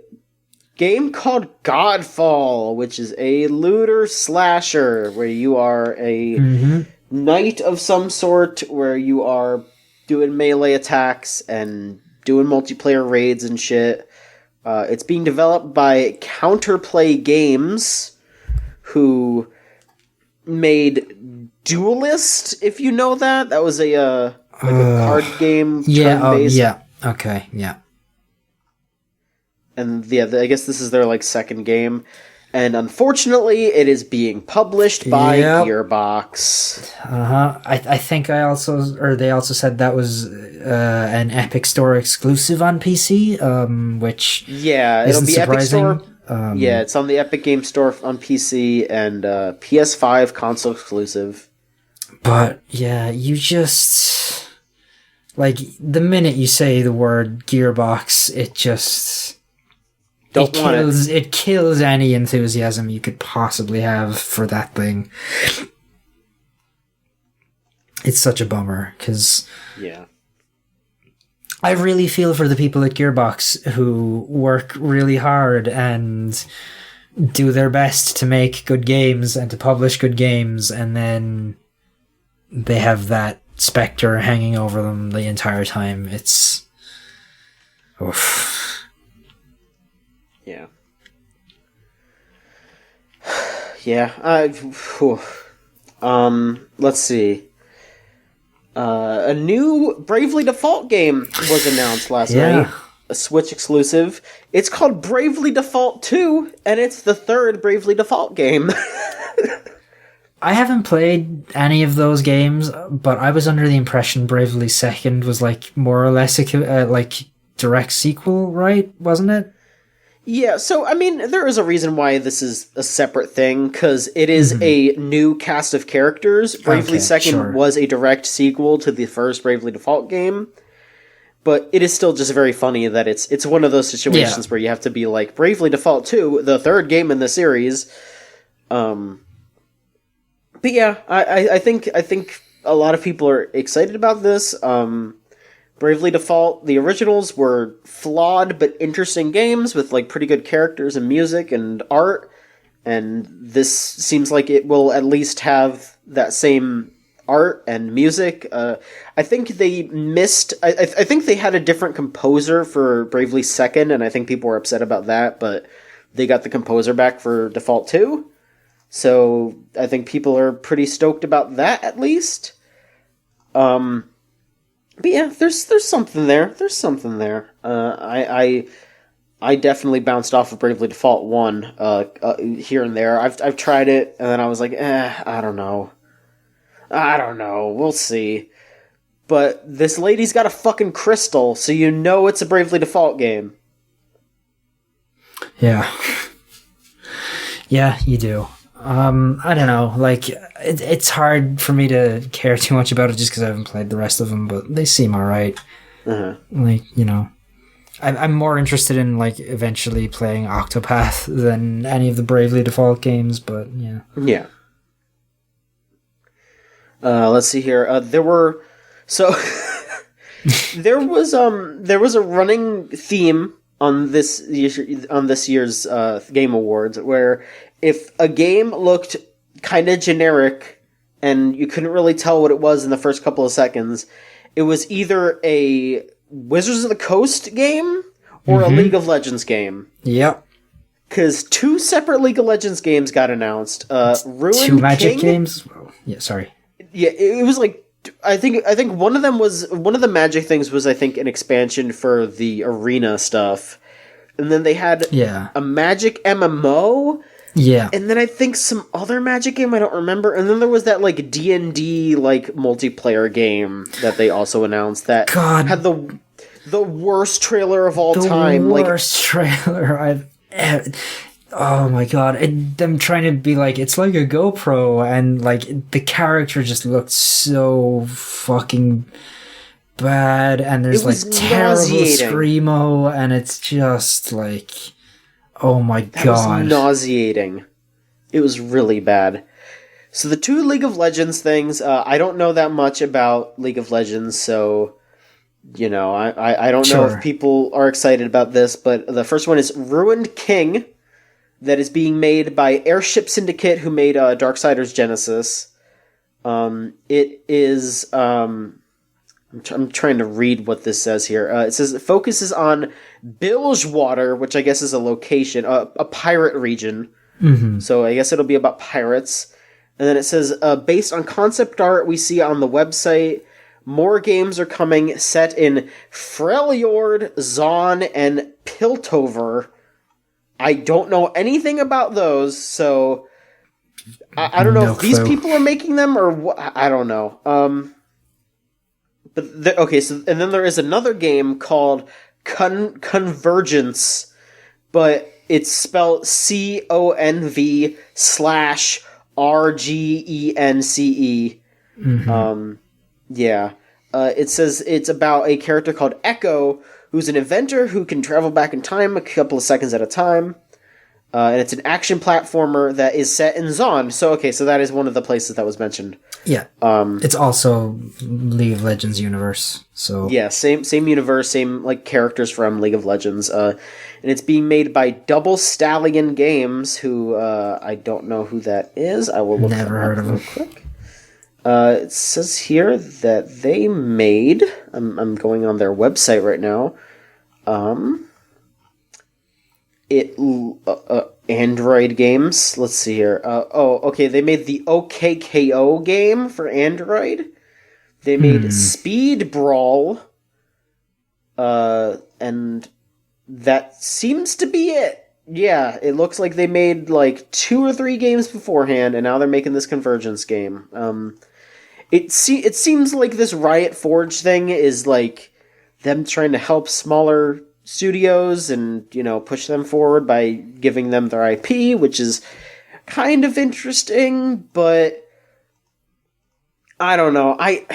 game called Godfall, which is a looter slasher where you are a knight of some sort, where you are doing melee attacks and doing multiplayer raids and shit. It's being developed by Counterplay Games, who made Duelist, if you know that. That was a card game. Okay, yeah. And I guess this is their like second game. And unfortunately, it is being published by Gearbox. I think they also said that was an Epic Store exclusive on PC, which it'll be surprising. Epic Store. It's on the Epic Game Store on PC and PS5 console exclusive. But yeah, you just like the minute you say the word Gearbox, it just it kills any enthusiasm you could possibly have for that thing. It's such a bummer because I really feel for the people at Gearbox who work really hard and do their best to make good games and to publish good games, and then they have that specter hanging over them the entire time. It's oof. Let's see. A new Bravely Default game was announced last night. A Switch exclusive. It's called Bravely Default 2, and it's the third Bravely Default game. I haven't played any of those games, but I was under the impression Bravely Second was like more or less a like direct sequel, right? Wasn't it? Yeah, so, I mean, there is a reason why this is a separate thing, because it is a new cast of characters. Bravely Second was a direct sequel to the first Bravely Default game, but it is still just very funny that it's one of those situations where you have to be like, Bravely Default 2, the third game in the series. But yeah, I think a lot of people are excited about this. Bravely Default, the originals were flawed but interesting games with like pretty good characters and music and art, and this seems like it will at least have that same art and music. I think they missed... I think they had a different composer for Bravely Second, and I think people were upset about that, but they got the composer back for Default 2, so I think people are pretty stoked about that, at least. But yeah, there's something there. There's something there. I definitely bounced off of Bravely Default 1 here and there. I've tried it, and then I was like, I don't know. We'll see. But this lady's got a fucking crystal, so you know it's a Bravely Default game. Yeah. Yeah, you do. I don't know. Like, it's hard for me to care too much about it just because I haven't played the rest of them, but they seem alright. Like, you know, I'm more interested in, like, eventually playing Octopath than any of the Bravely Default games, but yeah. Yeah. Let's see here. There was a running theme on this year's Game Awards where if a game looked kind of generic and you couldn't really tell what it was in the first couple of seconds, it was either a Wizards of the Coast game or a League of Legends game. Yep. Because 2 separate League of Legends games got announced. Ruined 2 Magic King? games? Oh, yeah, sorry. Yeah, it was like I think one of the Magic things was I think an expansion for the arena stuff, and then they had a Magic MMO. Yeah, and then I think some other Magic game I don't remember, and then there was that like D&D like multiplayer game that they also announced that had the worst trailer of all time. The worst trailer I've ever. Oh my god, them trying to be like, it's like a GoPro, and like, the character just looked so fucking bad, and there's like terrible screamo, and it's just like, oh my god. It was nauseating. It was really bad. So the 2 League of Legends things, I don't know that much about League of Legends, so, you know, I don't know if people are excited about this, but the first one is Ruined King, that is being made by Airship Syndicate, who made Darksiders Genesis. It is... I'm trying to read what this says here. It says it focuses on Bilgewater, which I guess is a location, a pirate region. So I guess it'll be about pirates. And then it says, based on concept art we see on the website, more games are coming set in Freljord, Zon, and Piltover. I don't know anything about those, so I don't know if these people are making them or what. I don't know. Okay, so and then there is another game called Convergence, but it's spelled CONV/RGENCE. Yeah. It says it's about a character called Echo, who's an inventor who can travel back in time a couple of seconds at a time. And it's an action platformer that is set in Zon. So, okay, so that is one of the places that was mentioned. Yeah. It's also League of Legends universe. So yeah, same universe, same like characters from League of Legends. And it's being made by Double Stallion Games, who I don't know who that is. I will look Never heard of them. Real quick. It says here that they made... I'm going on their website right now. Android games. Let's see here. Okay. They made the OKKO game for Android. They made Speed Brawl. And that seems to be it. Yeah, it looks like they made like 2 or 3 games beforehand, and now they're making this Convergence game. It seems like this Riot Forge thing is like them trying to help smaller studios and, you know, push them forward by giving them their IP, which is kind of interesting, but I don't know. I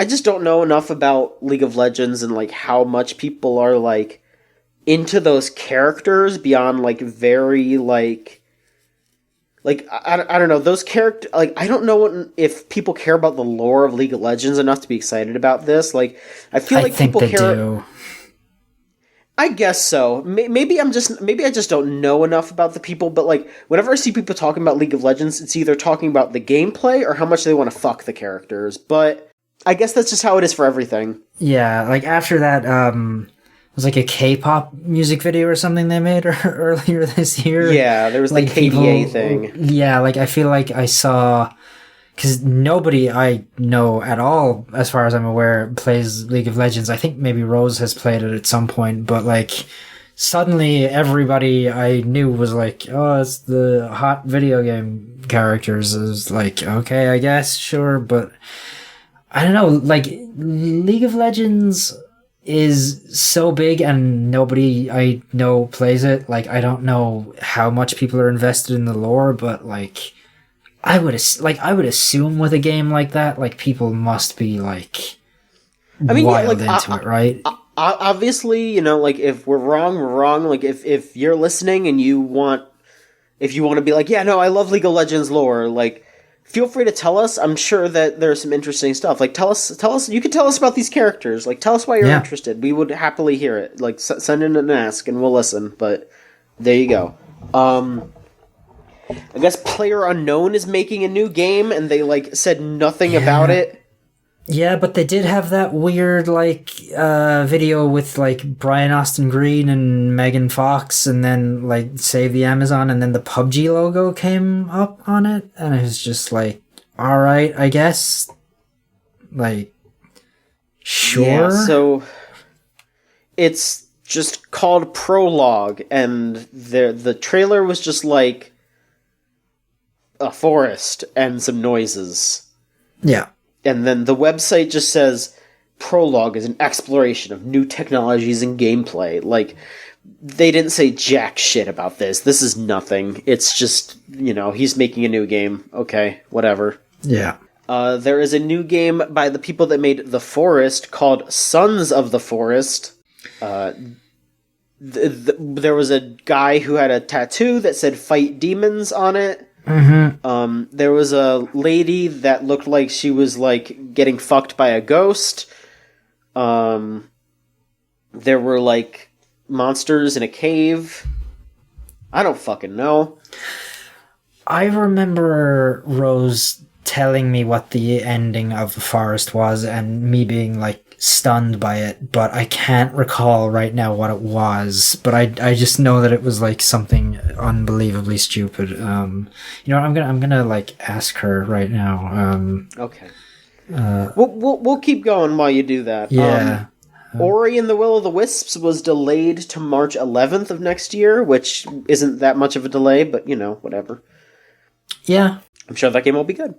just don't know enough about League of Legends and like how much people are like into those characters beyond like very like I don't know, those characters, like, I don't know if people care about the lore of League of Legends enough to be excited about this. Like, I feel like people care. Do. I guess so. Maybe I just don't know enough about the people, but like, whenever I see people talking about League of Legends, it's either talking about the gameplay or how much they want to fuck the characters. But I guess that's just how it is for everything. Yeah, like after that, it was like a K-pop music video or something they made earlier this year. Yeah, there was like the KDA thing. Yeah, like I feel like I saw... Because nobody I know at all, as far as I'm aware, plays League of Legends. I think maybe Rose has played it at some point, but like suddenly everybody I knew was like, oh, it's the hot video game characters. It was like, okay, I guess, sure, but I don't know, like League of Legends... is so big and nobody I know plays it. Like, I don't know how much people are invested in the lore, but like, I would assume with a game like that, like, people must be like, wild into it, right? Obviously, you know, like, if we're wrong, we're wrong. Like, if you're listening and you want to be like, yeah, no, I love League of Legends lore, like, feel free to tell us. I'm sure that there's some interesting stuff. Like, tell us, you can tell us about these characters. Like, tell us why you're interested. We would happily hear it. Like, send in an ask and we'll listen. But there you go. I guess PlayerUnknown is making a new game and they, like, said nothing about it. Yeah, but they did have that weird, like, video with, like, Brian Austin Green and Megan Fox, and then, like, Save the Amazon, and then the PUBG logo came up on it, and it was just like, alright, I guess. Like, sure. Yeah, so it's just called Prologue, and the trailer was just like a forest and some noises. Yeah. And then the website just says, Prologue is an exploration of new technologies and gameplay. Like, they didn't say jack shit about this. This is nothing. It's just, you know, he's making a new game. Okay, whatever. Yeah. There is a new game by the people that made The Forest called Sons of the Forest. There was a guy who had a tattoo that said Fight Demons on it. Mm-hmm. There was a lady that looked like she was, like, getting fucked by a ghost. There were, like, monsters in a cave. I don't fucking know. I remember Rose telling me what the ending of The Forest was and me being, like, stunned by it, but I can't recall right now what it was. But I just know that it was like something unbelievably stupid. You know, I'm gonna like ask her right now. Okay. We'll keep going while you do that. Yeah. Ori and the Will of the Wisps was delayed to March 11th of next year, which isn't that much of a delay, but you know, whatever. Yeah. I'm sure that game will be good.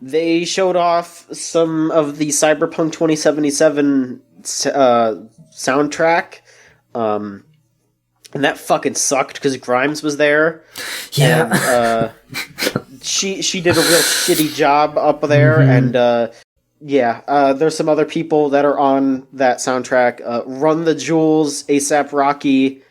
They showed off some of the Cyberpunk 2077 soundtrack, and that fucking sucked because Grimes was there. Yeah, and, she did a real shitty job up there, and there's some other people that are on that soundtrack. Run the Jewels, ASAP Rocky,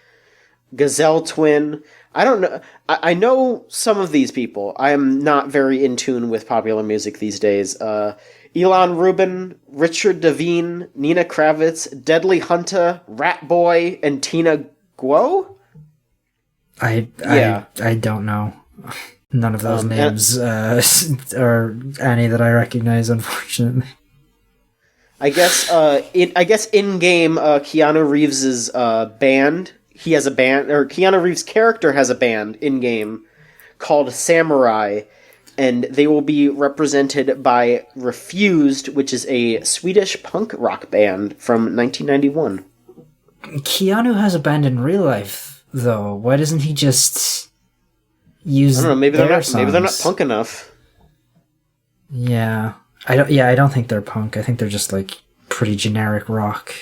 Gazelle Twin. I don't know. I know some of these people. I am not very in tune with popular music these days. Elon Rubin, Richard Devine, Nina Kravitz, Deadly Hunter, Rat Boy, and Tina Guo? I don't know. None of those names are any that I recognize, unfortunately. I guess in game, Keanu Reeves's band. He has a band, or Keanu Reeves' character has a band in-game called Samurai, and they will be represented by Refused, which is a Swedish punk rock band from 1991. Keanu has a band in real life, though. Why doesn't he just use I don't know, maybe they're not punk enough. Yeah. I don't think they're punk. I think they're just, like, pretty generic rock.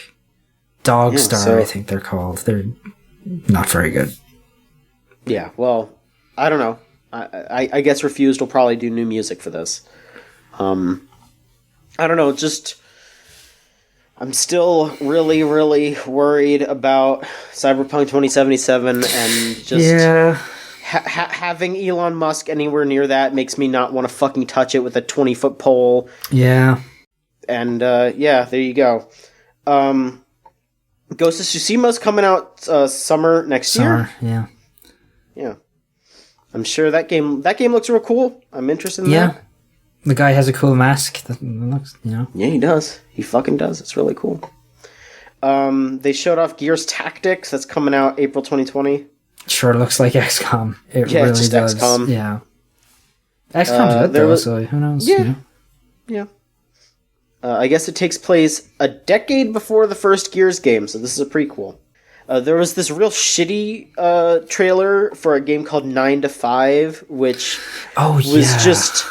Dogstar, I think they're called. They're not very good. Yeah, well, I don't know. I guess Refused will probably do new music for this. I don't know, just... I'm still really, really worried about Cyberpunk 2077 and just having Elon Musk anywhere near that makes me not want to fucking touch it with a 20-foot pole. Yeah. And, there you go. Ghost of Tsushima's coming out summer next year. Yeah. Yeah. I'm sure that game looks real cool. I'm interested in that. The guy has a cool mask that looks, you know. Yeah, he does. He fucking does. It's really cool. They showed off Gears Tactics that's coming out April 2020. Sure looks like XCOM. It really just does. XCOM. Yeah. XCOM's good though, so who knows? Yeah. Yeah. I guess it takes place a decade before the first Gears game, so this is a prequel. There was this real shitty trailer for a game called 9 to 5, which was just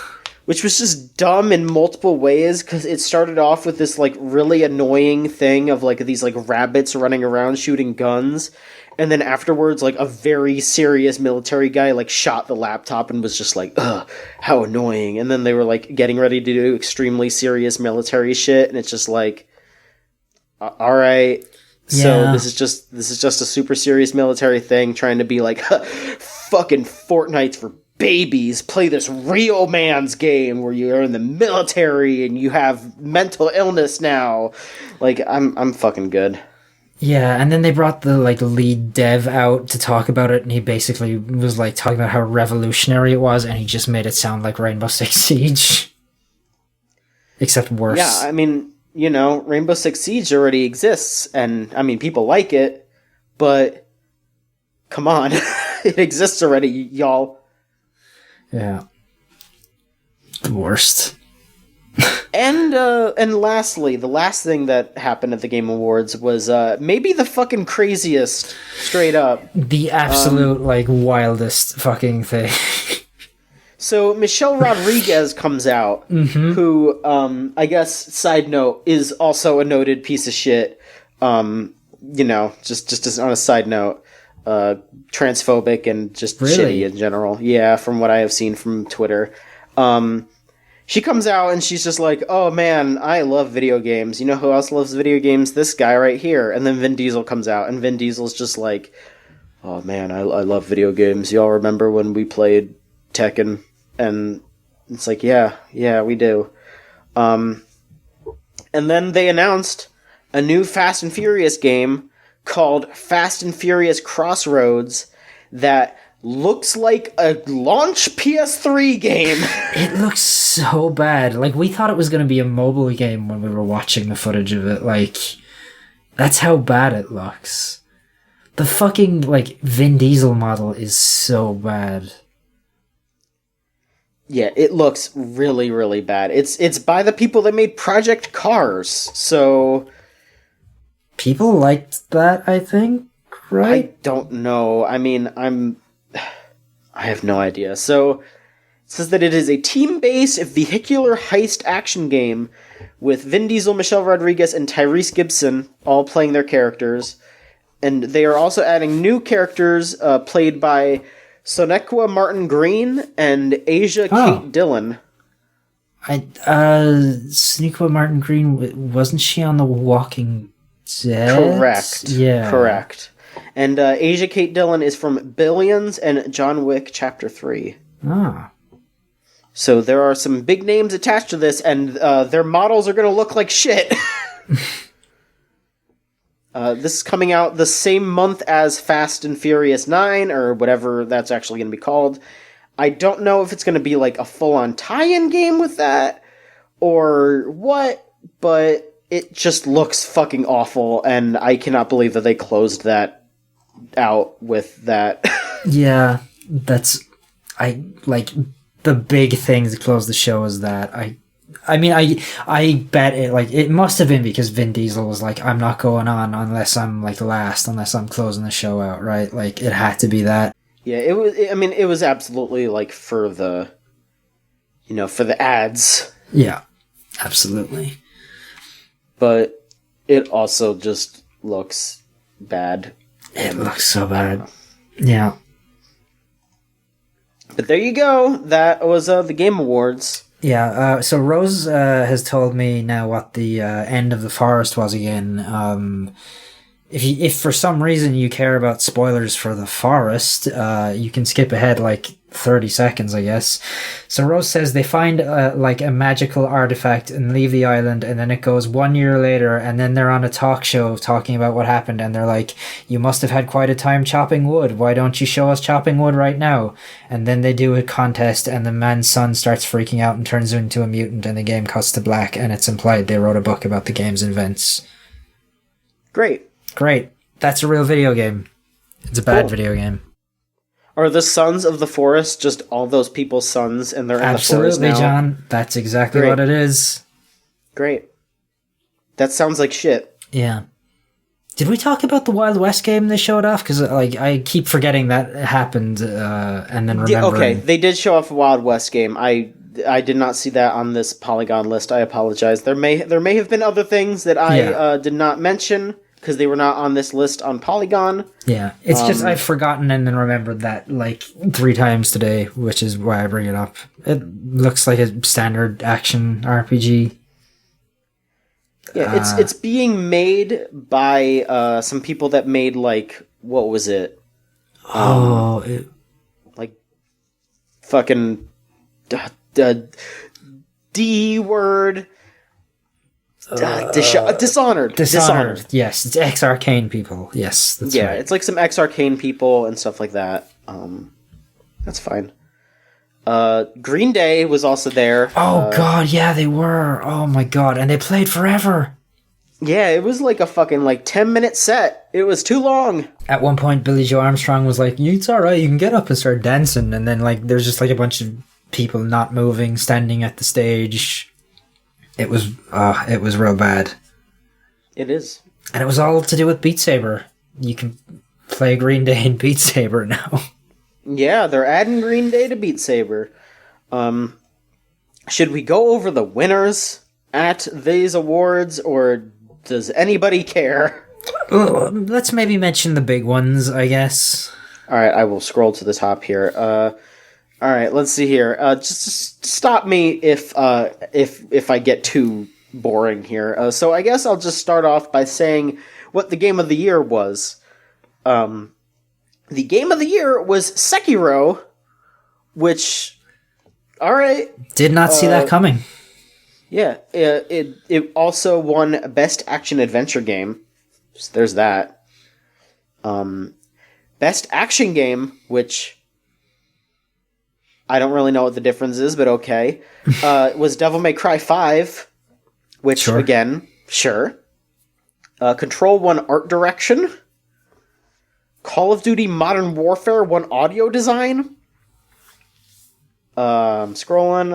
which was just dumb in multiple ways, because it started off with this, like, really annoying thing of, like, these, like, rabbits running around shooting guns, and then afterwards, like, a very serious military guy, like, shot the laptop and was just like, ugh, how annoying. And then they were, like, getting ready to do extremely serious military shit, and it's just like, alright, so this is just a super serious military thing, trying to be like, fucking Fortnite's for babies, play this real man's game where you're in the military and you have mental illness now. Like, I'm fucking good. Yeah, and then they brought the, like, lead dev out to talk about it, and he basically was, like, talking about how revolutionary it was, and he just made it sound like Rainbow Six Siege. Except worse. Yeah, I mean, you know, Rainbow Six Siege already exists, and, I mean, people like it, but come on. It exists already, y'all. Yeah. Worst. And lastly, the last thing that happened at the Game Awards was maybe the fucking craziest, straight up. The absolute, like, wildest fucking thing. So Michelle Rodriguez comes out, who, I guess, side note, is also a noted piece of shit. You know, just as on a side note. Transphobic and just shitty in general. Yeah, from what I have seen from Twitter. She comes out and she's just like, oh man, I love video games. You know who else loves video games? This guy right here. And then Vin Diesel comes out, and Vin Diesel's just like, oh man, I love video games. Y'all remember when we played Tekken? And it's like, yeah, we do. And then they announced a new Fast and Furious game called Fast and Furious Crossroads that looks like a launch PS3 game. It looks so bad. Like, we thought it was going to be a mobile game when we were watching the footage of it. Like, that's how bad it looks. The fucking, like, Vin Diesel model is so bad. Yeah, it looks really, really bad. It's by the people that made Project Cars, so... People liked that, I think, right? I don't know. I mean, I have no idea. So, it says that it is a team-based vehicular heist action game with Vin Diesel, Michelle Rodriguez, and Tyrese Gibson all playing their characters. And they are also adding new characters played by Sonequa Martin Green and Asia Kate Dillon. Sonequa Martin Green, wasn't she on The Walking Dead? Correct. Yeah. Correct. And Asia Kate Dillon is from Billions and John Wick Chapter 3. Ah. So there are some big names attached to this, and their models are going to look like shit. This is coming out the same month as Fast and Furious 9, or whatever that's actually going to be called. I don't know if it's going to be like a full-on tie-in game with that, or what, but it just looks fucking awful, and I cannot believe that they closed that out with that. Yeah, the big thing to close the show is that I mean, I bet it must have been because Vin Diesel was like, I'm not going on unless I'm like last, unless I'm closing the show out, right? Like, it had to be that. Yeah, it was absolutely like for the ads. Yeah, absolutely. But it also just looks bad. It looks so bad. Yeah. But there you go. That was the Game Awards. Yeah, so Rose has told me now what the end of the forest was again. If for some reason you care about spoilers for the forest, you can skip ahead like 30 seconds, I guess. So Rose says they find like a magical artifact and leave the island, and then it goes 1 year later, and then they're on a talk show talking about what happened, and they're like, you must have had quite a time chopping wood. Why don't you show us chopping wood right now? And then they do a contest, and the man's son starts freaking out and turns into a mutant, and the game cuts to black, and it's implied they wrote a book about the game's events. Great. That's a real video game. It's a bad video game. Are the sons of the forest just all those people's sons, and they're in the forest now? Absolutely, John. That's exactly what it is. Great. That sounds like shit. Yeah. Did we talk about the Wild West game they showed off? Because I keep forgetting that happened, and then remembering. Okay, they did show off a Wild West game. I I did not see that on this Polygon list. I apologize. There may have been other things that I did not mention because they were not on this list on Polygon. Yeah, it's just I've forgotten and then remembered that like 3 times today, which is why I bring it up. It looks like a standard action RPG. Yeah, it's being made by some people that made like what was it? Like fucking D word. Dishonored. Yes, it's ex-Arcane people. Yes, that's right. It's like some ex-Arcane people and stuff like that. That's fine. Green Day was also there. Oh god, yeah, they were. Oh my god, and they played forever. Yeah, it was like a fucking 10-minute set. It was too long. At one point, Billy Joe Armstrong was like, "It's all right, you can get up and start dancing." And then there's just a bunch of people not moving, standing at the stage. It was real bad. It is. And it was all to do with Beat Saber. You can play Green Day in Beat Saber now. Yeah, they're adding Green Day to Beat Saber. Should we go over the winners at these awards, or does anybody care? Let's maybe mention the big ones, I guess. Alright, I will scroll to the top here. Alright, let's see here. Just stop me if I get too boring here. So I guess I'll just start off by saying what the game of the year was. The game of the year was Sekiro, which, alright. Did not see that coming. Yeah, it also won Best Action Adventure Game. So there's that. Best Action Game, which I don't really know what the difference is, but okay. Was Devil May Cry 5, which, again, sure. Control won Art Direction. Call of Duty Modern Warfare won Audio Design. I'm scrolling.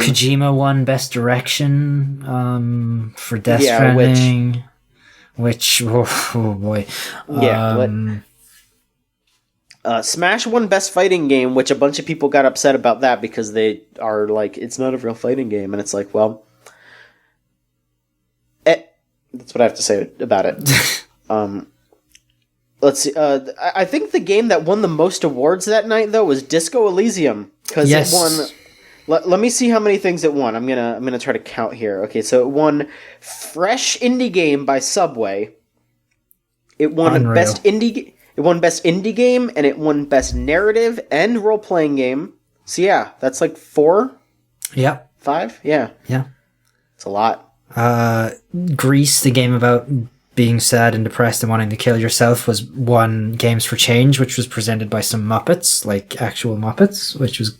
Kojima won Best Direction for Death Stranding. Which, oh boy. Yeah, Smash won Best Fighting Game, which a bunch of people got upset about that because they are like, it's not a real fighting game. And it's like, well, that's what I have to say about it. Let's see. I think the game that won the most awards that night, though, was Disco Elysium. Because it won... Let me see how many things it won. I'm gonna try to count here. Okay, so it won Fresh Indie Game by Subway. It won Best Indie... It won Best Indie Game, and it won Best Narrative and Role-Playing Game. So yeah, that's like 4? Yep. 5? Yeah. Yeah. It's a lot. Grease, the game about being sad and depressed and wanting to kill yourself, won Games for Change, which was presented by some Muppets, like actual Muppets, which was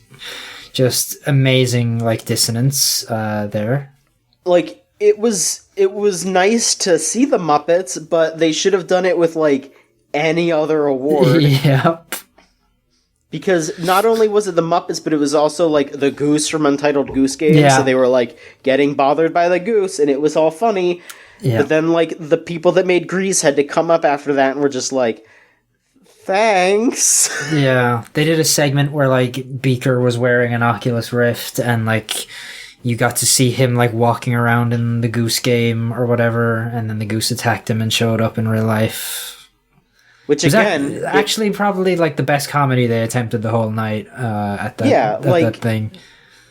just amazing, dissonance there. It was nice to see the Muppets, but they should have done it with, any other award. Yep. Because not only was it the Muppets, but it was also, the Goose from Untitled Goose Game. Yeah. So they were, getting bothered by the goose, and it was all funny. Yeah. But then, the people that made Grease had to come up after that and were just thanks. Yeah. They did a segment where, Beaker was wearing an Oculus Rift, and, you got to see him, walking around in the Goose Game or whatever, and then the goose attacked him and showed up in real life. Which again, actually probably the best comedy they attempted the whole night at that thing.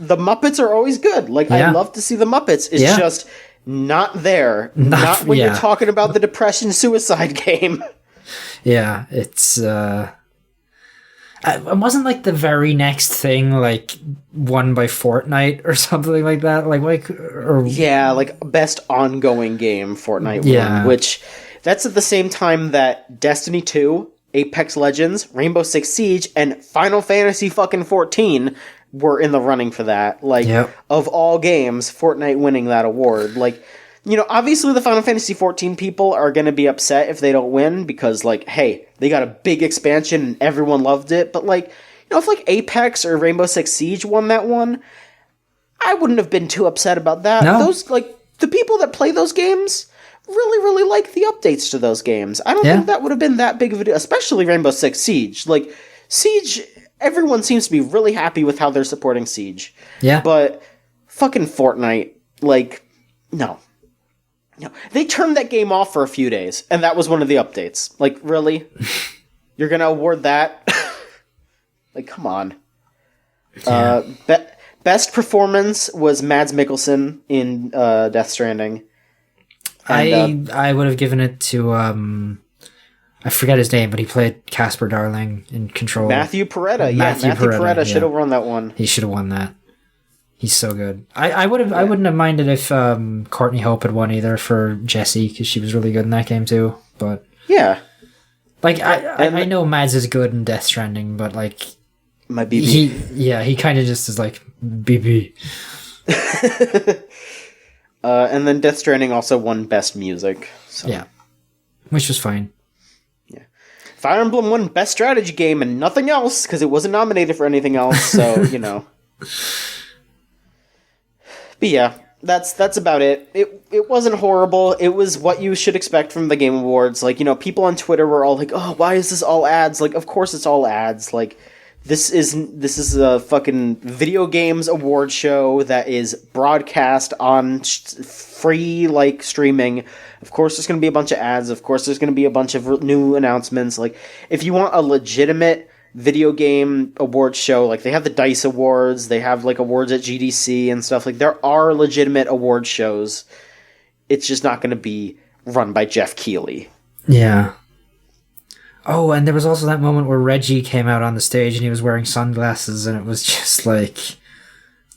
The Muppets are always good. I love to see the Muppets. It's just not there. Not when you're talking about the depression suicide game. Yeah, it's it wasn't the very next thing won by Fortnite or something like that. Best ongoing game Fortnite won, which. That's at the same time that Destiny 2, Apex Legends, Rainbow Six Siege, and Final Fantasy fucking 14 were in the running for that. Of all games, Fortnite winning that award. Obviously the Final Fantasy 14 people are going to be upset if they don't win because, hey, they got a big expansion and everyone loved it. But, if, Apex or Rainbow Six Siege won that one, I wouldn't have been too upset about that. No. Those, the people that play those games... really like the updates to those games. I don't think that would have been that big of a deal, especially Rainbow Six Siege. Siege everyone seems to be really happy with how they're supporting Siege. Yeah. But fucking Fortnite, like, no. No. They turned that game off for a few days, and that was one of the updates. Like, really? You're gonna award that? Like, come on. Yeah. Best performance was Mads Mikkelsen in Death Stranding. And, I would have given it to I forget his name, but he played Casper Darling in Control. Matthew Peretta. Matthew Peretta should have won that one. He should have won that. He's so good. I wouldn't have minded if Courtney Hope had won either for Jessie, because she was really good in that game too. But yeah, like I know Mads is good in Death Stranding, but like my BB, he kind of just is like BB. And then Death Stranding also won Best Music. So. Yeah, which was fine. Yeah, Fire Emblem won Best Strategy Game and nothing else because it wasn't nominated for anything else. So you know. But yeah, that's about it. It wasn't horrible. It was what you should expect from the Game Awards. Like, you know, people on Twitter were all like, "Oh, why is this all ads?" Like, of course it's all ads. Like, this is a fucking video games award show that is broadcast on free like streaming. Of course there's going to be a bunch of ads. Of course there's going to be a bunch of new announcements. Like, if you want a legitimate video game awards show, like they have the DICE Awards, they have like awards at GDC and stuff. Like, there are legitimate award shows. It's just not going to be run by Jeff Keighley. Yeah. Oh, and there was also that moment where Reggie came out on the stage and he was wearing sunglasses, and it was just like,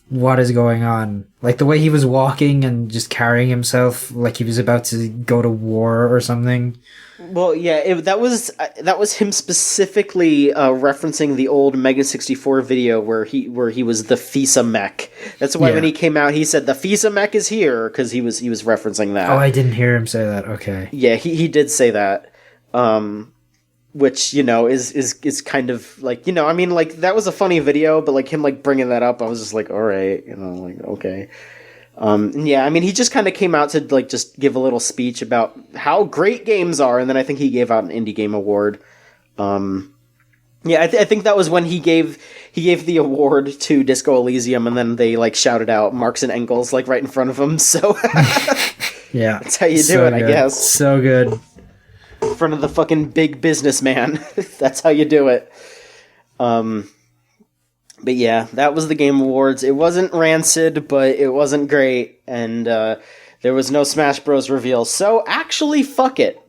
what is going on? Like, the way he was walking and just carrying himself like he was about to go to war or something. Well, yeah, that was him specifically referencing the old Mega 64 video where he was the FISA mech. That's why when he came out, he said the FISA mech is here, because he was referencing that. Oh, I didn't hear him say that. Okay. Yeah, he did say that. Which, you know, is kind of like, you know, I mean, like, that was a funny video, but like him like bringing that up, I was just like, all right, you know, like, okay. Yeah, I mean, he just kind of came out to like just give a little speech about how great games are, and then I think he gave out an indie game award. Yeah, I think that was when he gave the award to Disco Elysium, and then they like shouted out Marks and Engels like right in front of him. So yeah, that's how you do it, good. I guess. So good. In front of the fucking big businessman. That's how you do it. But yeah, that was the Game Awards. It wasn't rancid, but it wasn't great, and there was no Smash Bros. Reveal, so actually, fuck it.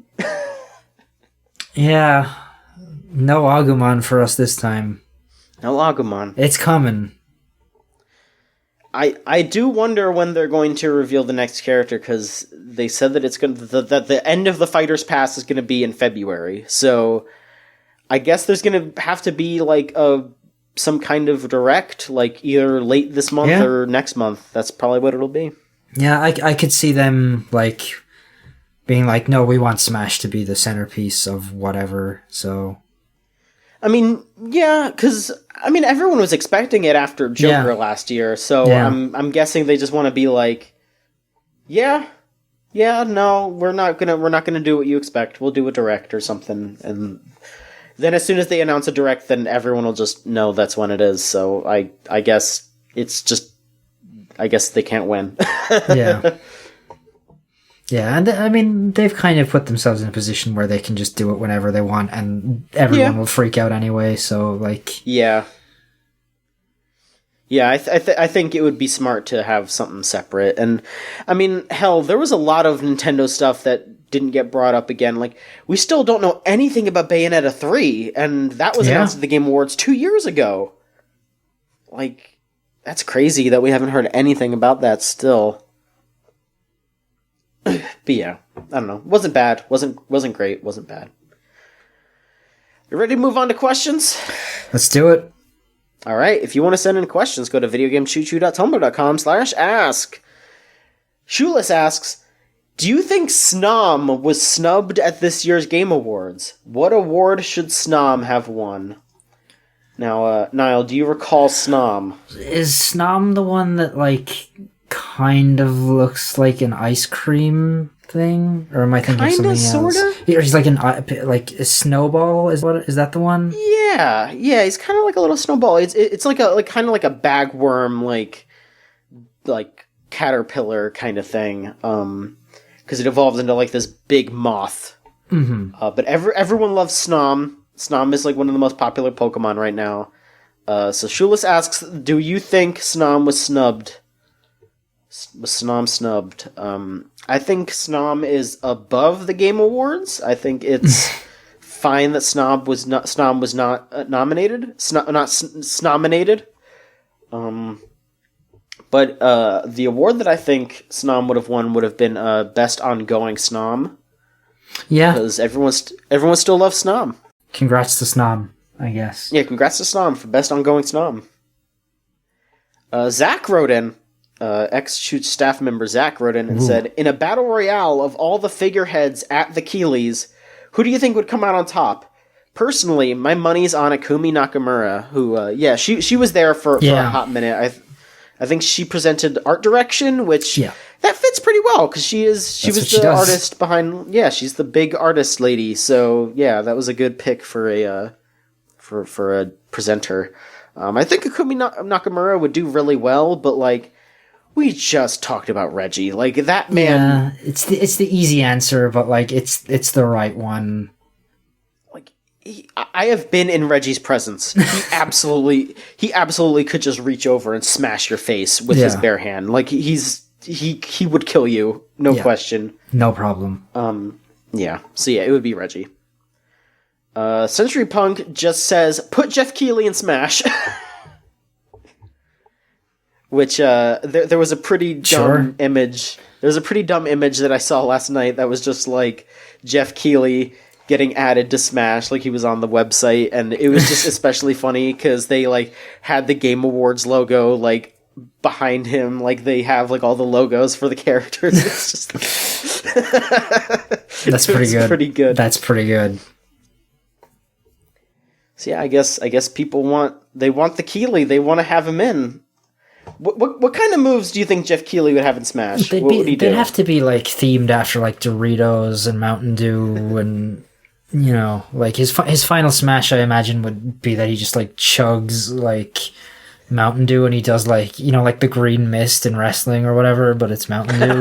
Yeah, no Agumon for us this time. No Agumon. It's coming. I do wonder when they're going to reveal the next character, because they said that it's going that the end of the Fighter's Pass is going to be in February, so I guess there's going to have to be like some kind of direct, like either late this month or next month. That's probably what it'll be. Yeah, I could see them like being like, no, we want Smash to be the centerpiece of whatever. So, I mean, yeah, because I mean everyone was expecting it after Joker last year, so I'm guessing they just want to be like, no, we're not gonna do what you expect. We'll do a direct or something, and then as soon as they announce a direct, then everyone will just know that's when it is. So I guess it's just, I guess they can't win. Yeah, and I mean, they've kind of put themselves in a position where they can just do it whenever they want, and everyone will freak out anyway, so, like... Yeah, I think it would be smart to have something separate, and, I mean, hell, there was a lot of Nintendo stuff that didn't get brought up again. Like, we still don't know anything about Bayonetta 3, and that was announced at the Game Awards 2 years ago. Like, that's crazy that we haven't heard anything about that still. But yeah, I don't know. Wasn't bad. Wasn't great. Wasn't bad. You ready to move on to questions? Let's do it. All right. If you want to send in questions, go to videogamechoochoo.tumblr.com/ask. Shoeless asks, do you think Snom was snubbed at this year's Game Awards? What award should Snom have won? Now, Niall, do you recall Snom? Is Snom the one that, like, kind of looks like an ice cream thing, or am I thinking of something else? Sorta. He's like a snowball. Is that the one? Yeah. He's kind of like a little snowball. It's like kind of like a bagworm, like caterpillar kind of thing. Because it evolves into like this big moth. Mm-hmm. But everyone loves Snom. Snom is like one of the most popular Pokemon right now. So Shulis asks, do you think Snom was snubbed? Was Snom snubbed? I think Snom is above the Game Awards. I think it's fine that Snom was not nominated. Snominated. But the award that I think Snom would have won would have been Best Ongoing Snom. Yeah. Because everyone still loves Snom. Congrats to Snom, I guess. Yeah, congrats to Snom for Best Ongoing Snom. Zach wrote in, ex-Shoot staff member Zach wrote in and said, in a battle royale of all the figureheads at the Keeleys, who do you think would come out on top? Personally, my money's on Akumi Nakamura, who, she was there for a hot minute. I think she presented art direction, which that fits pretty well because she was the artist behind. Yeah, she's the big artist lady. So yeah, that was a good pick for a presenter. I think Akumi Nakamura would do really well, but like we just talked about Reggie, like that man. Yeah, it's the easy answer, but like it's the right one. I have been in Reggie's presence. He absolutely could just reach over and smash your face with his bare hand. Like he would kill you, no question, no problem. Yeah. So yeah, it would be Reggie. Century Punk just says, "Put Jeff Keighley in Smash," which there was a pretty dumb image. There was a pretty dumb image that I saw last night that was just like Jeff Keighley getting added to Smash, like he was on the website, and it was just especially funny because they like had the Game Awards logo like behind him, like they have like all the logos for the characters. It's just that's pretty good. Pretty good. That's pretty good. So yeah, I guess people want the Keighley. They want to have him in. What kind of moves do you think Jeff Keighley would have in Smash? What would he do? They'd have to be like themed after like Doritos and Mountain Dew and. You know, like his final Smash, I imagine, would be that he just like chugs like Mountain Dew and he does like, you know, like the green mist in wrestling or whatever, but it's Mountain Dew.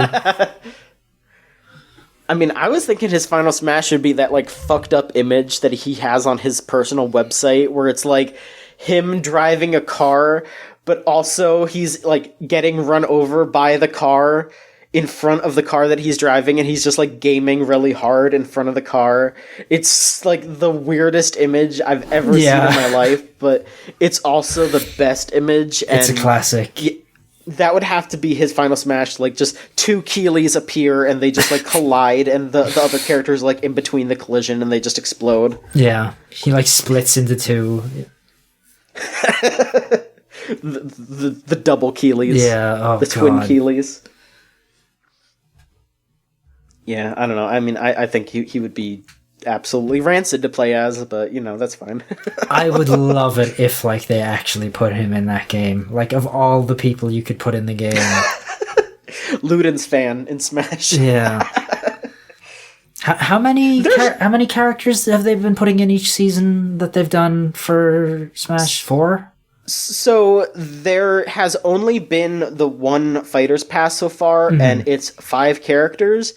I mean, I was thinking his final Smash would be that like fucked up image that he has on his personal website where it's like him driving a car, but also he's like getting run over by the car in front of the car that he's driving, and he's just like gaming really hard in front of the car. It's like the weirdest image I've ever seen in my life, but it's also the best image. And it's a classic. That would have to be his final Smash. Like just two Keeleys appear and they just like collide, and the other characters like in between the collision and they just explode. Yeah, he like splits into two. the double Keeleys. Yeah, the twin Keeleys. Yeah, I don't know. I mean, I think he would be absolutely rancid to play as, but, you know, that's fine. I would love it if, like, they actually put him in that game. Like, of all the people you could put in the game. Luden's fan in Smash. Yeah. How many characters have they been putting in each season that they've done for Smash? 4? So there has only been the one Fighter's Pass so far, and it's 5 characters.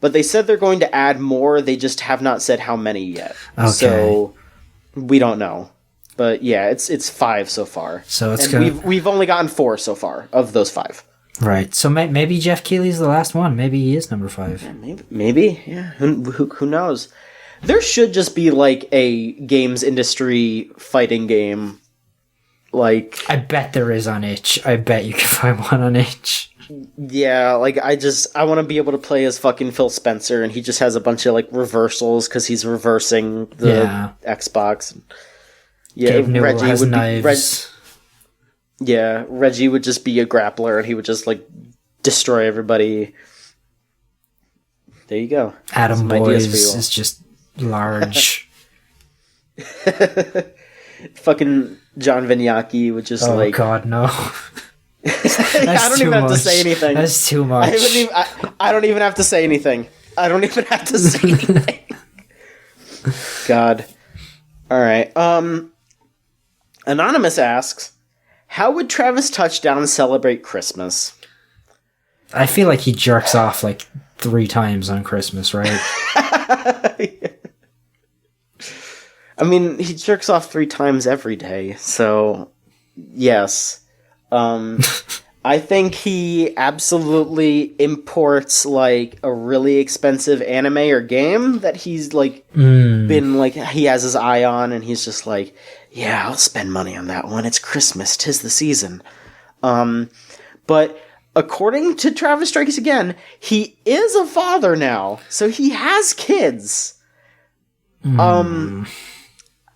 But they said they're going to add more. They just have not said how many yet. Okay. So we don't know. But yeah, it's 5 so far. So it's we've only gotten 4 so far of those 5. Right. So maybe Jeff Keighley's the last one. Maybe he is number 5. Yeah, maybe. Yeah. Who knows? There should just be like a games industry fighting game. Like I bet there is on itch. I bet you can find one on itch. Yeah, like I want to be able to play as fucking Phil Spencer, and he just has a bunch of like reversals because he's reversing the Xbox. Yeah, Reggie would knives. Reggie would just be a grappler, and he would just like destroy everybody. There you go. Adam Boyes is just large. Fucking John Vignacchi would just oh god, no. I don't even have to say anything. That's too much. I don't even have to say anything. I don't even have to say anything. God. All right. Anonymous asks, how would Travis Touchdown celebrate Christmas? I feel like he jerks off like 3 times on Christmas, right? I mean, he jerks off 3 times every day, so yes. I think he absolutely imports like a really expensive anime or game that he's like been like he has his eye on, and he's just like, yeah, I'll spend money on that one. It's Christmas, 'tis the season. But according to Travis Strikes Again, he is a father now, so he has kids.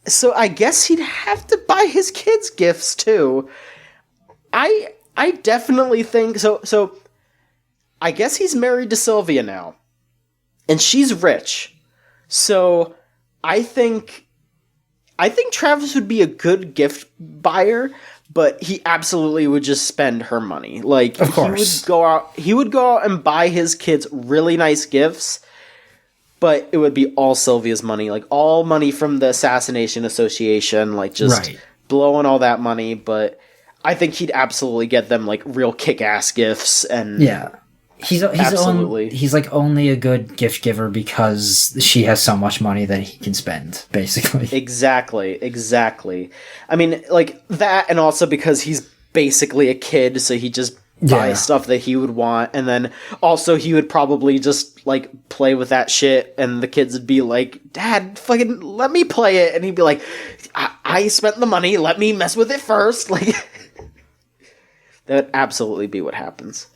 So I guess he'd have to buy his kids gifts too. I definitely think so I guess he's married to Sylvia now. And she's rich. So I think Travis would be a good gift buyer, but he absolutely would just spend her money. Like, of course. He would go out and buy his kids really nice gifts, but it would be all Sylvia's money, like all money from the Assassination Association, like just blowing all that money. But I think he'd absolutely get them like real kick-ass gifts. And he's like only a good gift giver because she has so much money that he can spend, basically. Exactly. I mean, like that, and also because he's basically a kid, so he just buys stuff that he would want, and then also he would probably just like play with that shit, and the kids would be like, Dad, fucking let me play it, and he'd be like, I spent the money, let me mess with it first. Like, that would absolutely be what happens.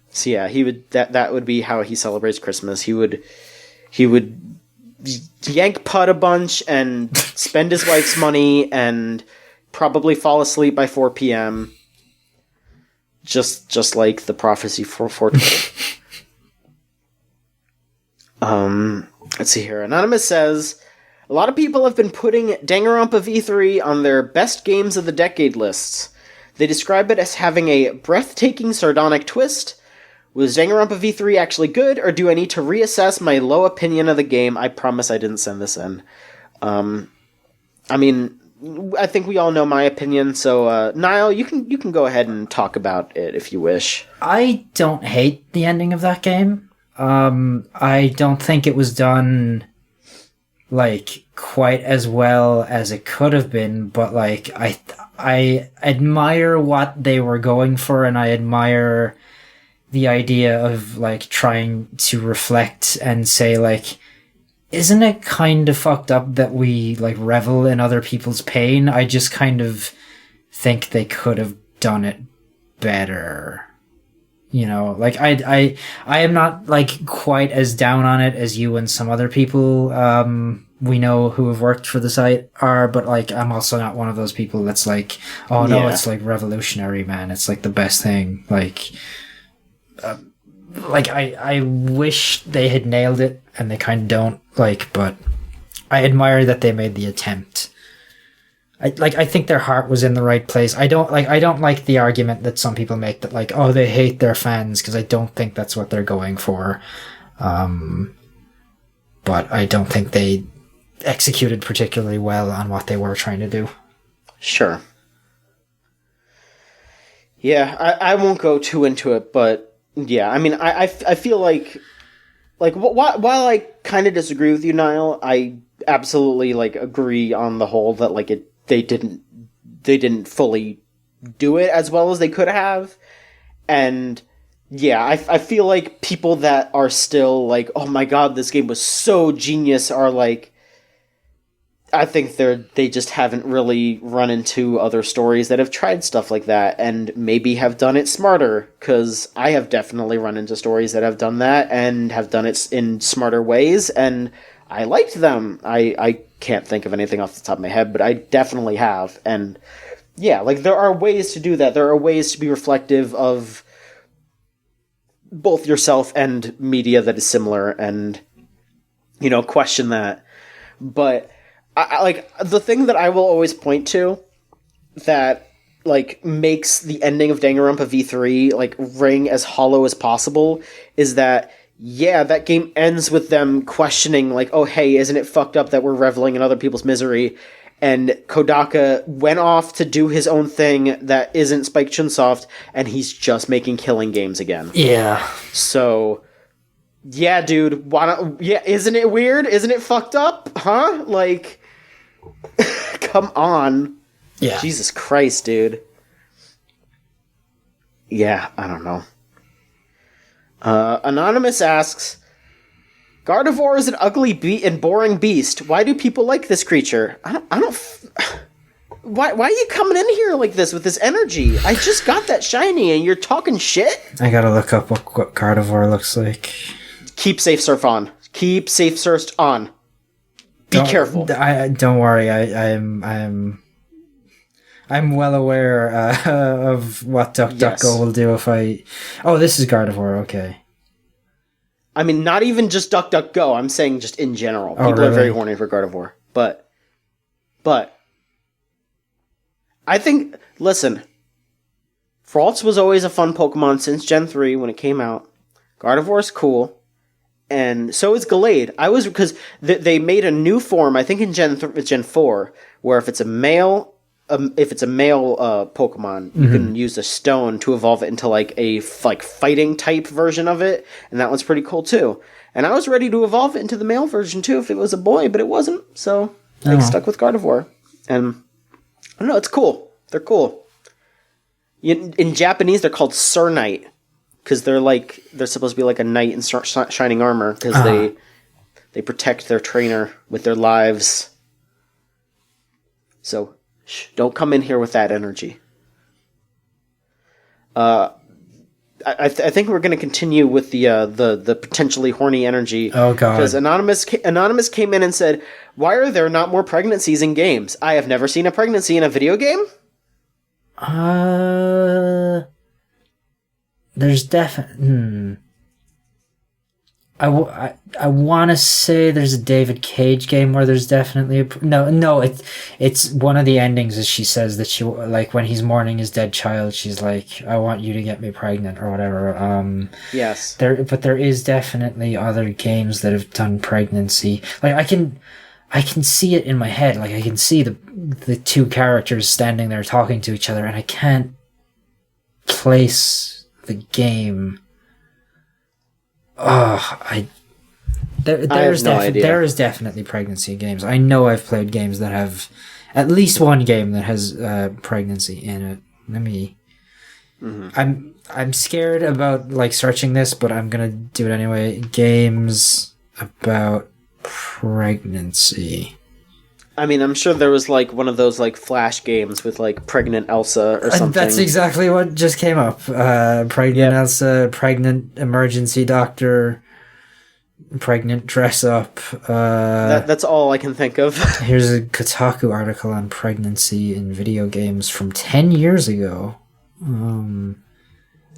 So yeah, he would that would be how he celebrates Christmas. He would yank putt a bunch and spend his wife's money and probably fall asleep by 4 p.m. Just like the prophecy foretold. Let's see here. Anonymous says, a lot of people have been putting Danganronpa V3 on their best games of the decade lists. They describe it as having a breathtaking sardonic twist. Was Danganronpa V3 actually good, or do I need to reassess my low opinion of the game? I promise I didn't send this in. I mean, I think we all know my opinion, so Niall, you can go ahead and talk about it if you wish. I don't hate the ending of that game. I don't think it was done like quite as well as it could have been, but like I admire what they were going for, and I admire the idea of like trying to reflect and say like, isn't it kind of fucked up that we like revel in other people's pain? I just kind of think they could have done it better. You know, like I am not like quite as down on it as you and some other people we know who have worked for the site are, but like I'm also not one of those people that's like, oh no, it's like revolutionary, man. It's like the best thing. Like I wish they had nailed it, and they kind of don't. Like, but I admire that they made the attempt. I think their heart was in the right place. I don't like the argument that some people make that like, oh, they hate their fans, because I don't think that's what they're going for. But I don't think they executed particularly well on what they were trying to do. Sure. Yeah, I won't go too into it, but yeah, I mean, I feel like while I kind of disagree with you, Niall, I absolutely like agree on the whole that like they didn't fully do it as well as they could have. And yeah, I feel like people that are still like, oh my god, this game was so genius, are like, I think they just haven't really run into other stories that have tried stuff like that and maybe have done it smarter, because I have definitely run into stories that have done that and have done it in smarter ways, and I liked them. I can't think of anything off the top of my head, but I definitely have. And yeah, like there are ways to do that. There are ways to be reflective of both yourself and media that is similar and, you know, question that. But I like the thing that I will always point to that like makes the ending of Danganronpa V3 like ring as hollow as possible is that that game ends with them questioning like, oh hey, isn't it fucked up that we're reveling in other people's misery? And Kodaka went off to do his own thing that isn't Spike Chunsoft, and he's just making killing games again. Yeah. So, yeah, dude. Isn't it weird? Isn't it fucked up? Huh? Like, come on. Yeah. Jesus Christ, dude. Yeah, I don't know. Anonymous asks, Gardevoir is an ugly and boring beast. Why do people like this creature? Why are you coming in here like this with this energy? I just got that shiny and you're talking shit? I gotta look up what Gardevoir looks like. Keep safe surf on. Keep safe surf on. Be careful. Don't worry. I'm well aware of what DuckDuckGo will do if I... Oh, this is Gardevoir, okay. I mean, not even just DuckDuckGo. I'm saying just in general. People are very horny for Gardevoir. But... I think... Listen. Fraltz was always a fun Pokemon since Gen 3 when it came out. Gardevoir's cool. And so is Gallade. Because they made a new form, I think in Gen 4, where if it's a male Pokemon, you can use a stone to evolve it into like a fighting type version of it, and that one's pretty cool too. And I was ready to evolve it into the male version too if it was a boy, but it wasn't, so I stuck with Gardevoir. And I don't know, it's cool. They're cool. In Japanese, they're called Sir-Knight, because they're supposed to be like a knight in shining armor, because they protect their trainer with their lives. So don't come in here with that energy. I think we're going to continue with the potentially horny energy. Oh god! Because Anonymous came in and said, "Why are there not more pregnancies in games? I have never seen a pregnancy in a video game." There's definitely. I want to say there's a David Cage game where there's definitely it's one of the endings is she says that she, like, when he's mourning his dead child, she's like, I want you to get me pregnant or whatever. Yes. There is definitely other games that have done pregnancy. Like I can see it in my head. Like I can see the two characters standing there talking to each other, and I can't place the game. There is definitely pregnancy in games. I know I've played games that have at least one game that has pregnancy in it. Let me. Mm-hmm. I'm scared about like searching this, but I'm gonna do it anyway. Games about pregnancy. I mean, I'm sure there was like one of those like Flash games with like pregnant Elsa or something. That's exactly what just came up. Pregnant Elsa, pregnant emergency doctor, pregnant dress up. That's all I can think of. Here's a Kotaku article on pregnancy in video games from 10 years ago.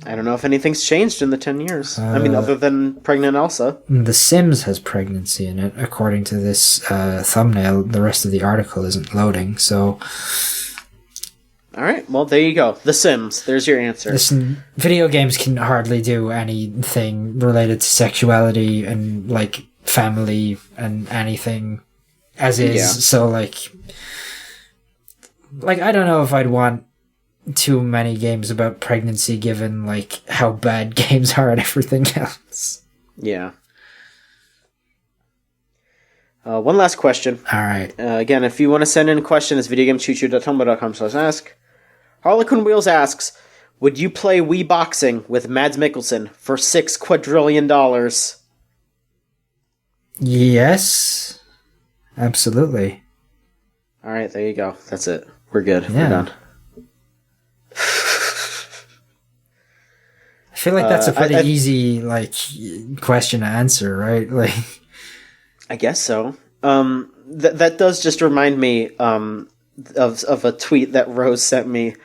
I don't know if anything's changed in the 10 years. I mean, other than pregnant Elsa. The Sims has pregnancy in it, according to this thumbnail. The rest of the article isn't loading, so... Alright, well, there you go. The Sims. There's your answer. Listen, video games can hardly do anything related to sexuality and, like, family and anything as is. So, like, I don't know if I'd want too many games about pregnancy given like how bad games are and everything else. Yeah. One last question. All right. Again, if you want to send in a question, it's videogamechoochoo.tumblr.com/ask. Harlequin Wheels asks, would you play Wii Boxing with Mads Mikkelsen for $6 quadrillion? Yes. Absolutely. All right, there you go. That's it. We're good. Yeah. We're done. I feel like that's a pretty easy like question to answer, right? Like, I guess so. That does just remind me of a tweet that Rose sent me.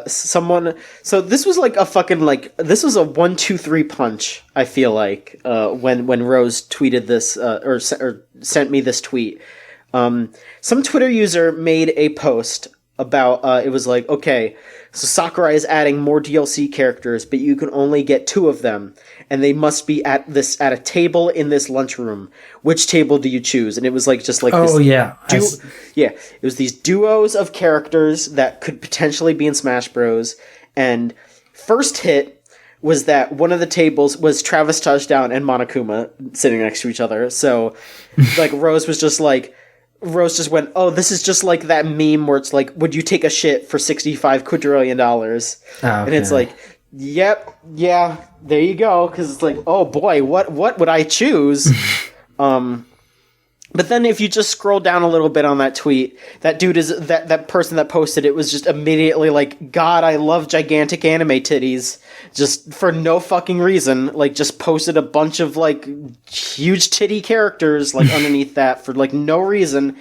Someone. So this was like a fucking like this was a 1-2-3 punch. I feel like when Rose tweeted this or sent me this tweet. Some Twitter user made a post about, it was like, okay, so Sakurai is adding more DLC characters, but you can only get 2 of them, and they must be at a table in this lunchroom. Which table do you choose? And it was like, just like, it was these duos of characters that could potentially be in Smash Bros. And first hit was that one of the tables was Travis Touchdown and Monokuma sitting next to each other. So, like, Rose just went, oh, this is just like that meme where it's like, would you take a shit for $65 quadrillion? Okay. And it's like, yep, yeah, there you go. Because it's like, oh boy, what would I choose? But then if you just scroll down a little bit on that tweet, that dude is that person that posted it was just immediately like, God, I love gigantic anime titties, just for no fucking reason. Like, just posted a bunch of like huge titty characters like underneath that for like no reason.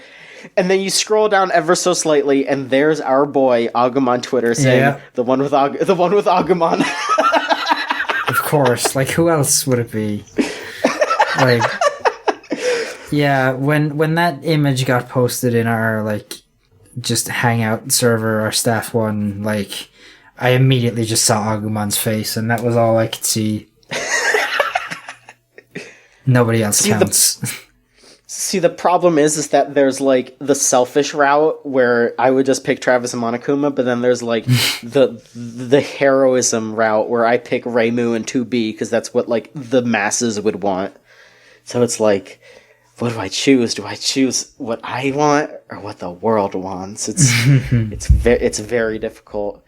And then you scroll down ever so slightly, and there's our boy Agum on Twitter saying the one with Agumon. Of course, like who else would it be? Like. Yeah, when that image got posted in our, like, just hangout server, our staff one, like, I immediately just saw Agumon's face, and that was all I could see. Nobody else counts. The problem is that there's, like, the selfish route where I would just pick Travis and Monokuma, but then there's, like, the heroism route where I pick Reimu and 2B, because that's what, like, the masses would want. So it's like, what do I choose? Do I choose what I want or what the world wants? It's very difficult.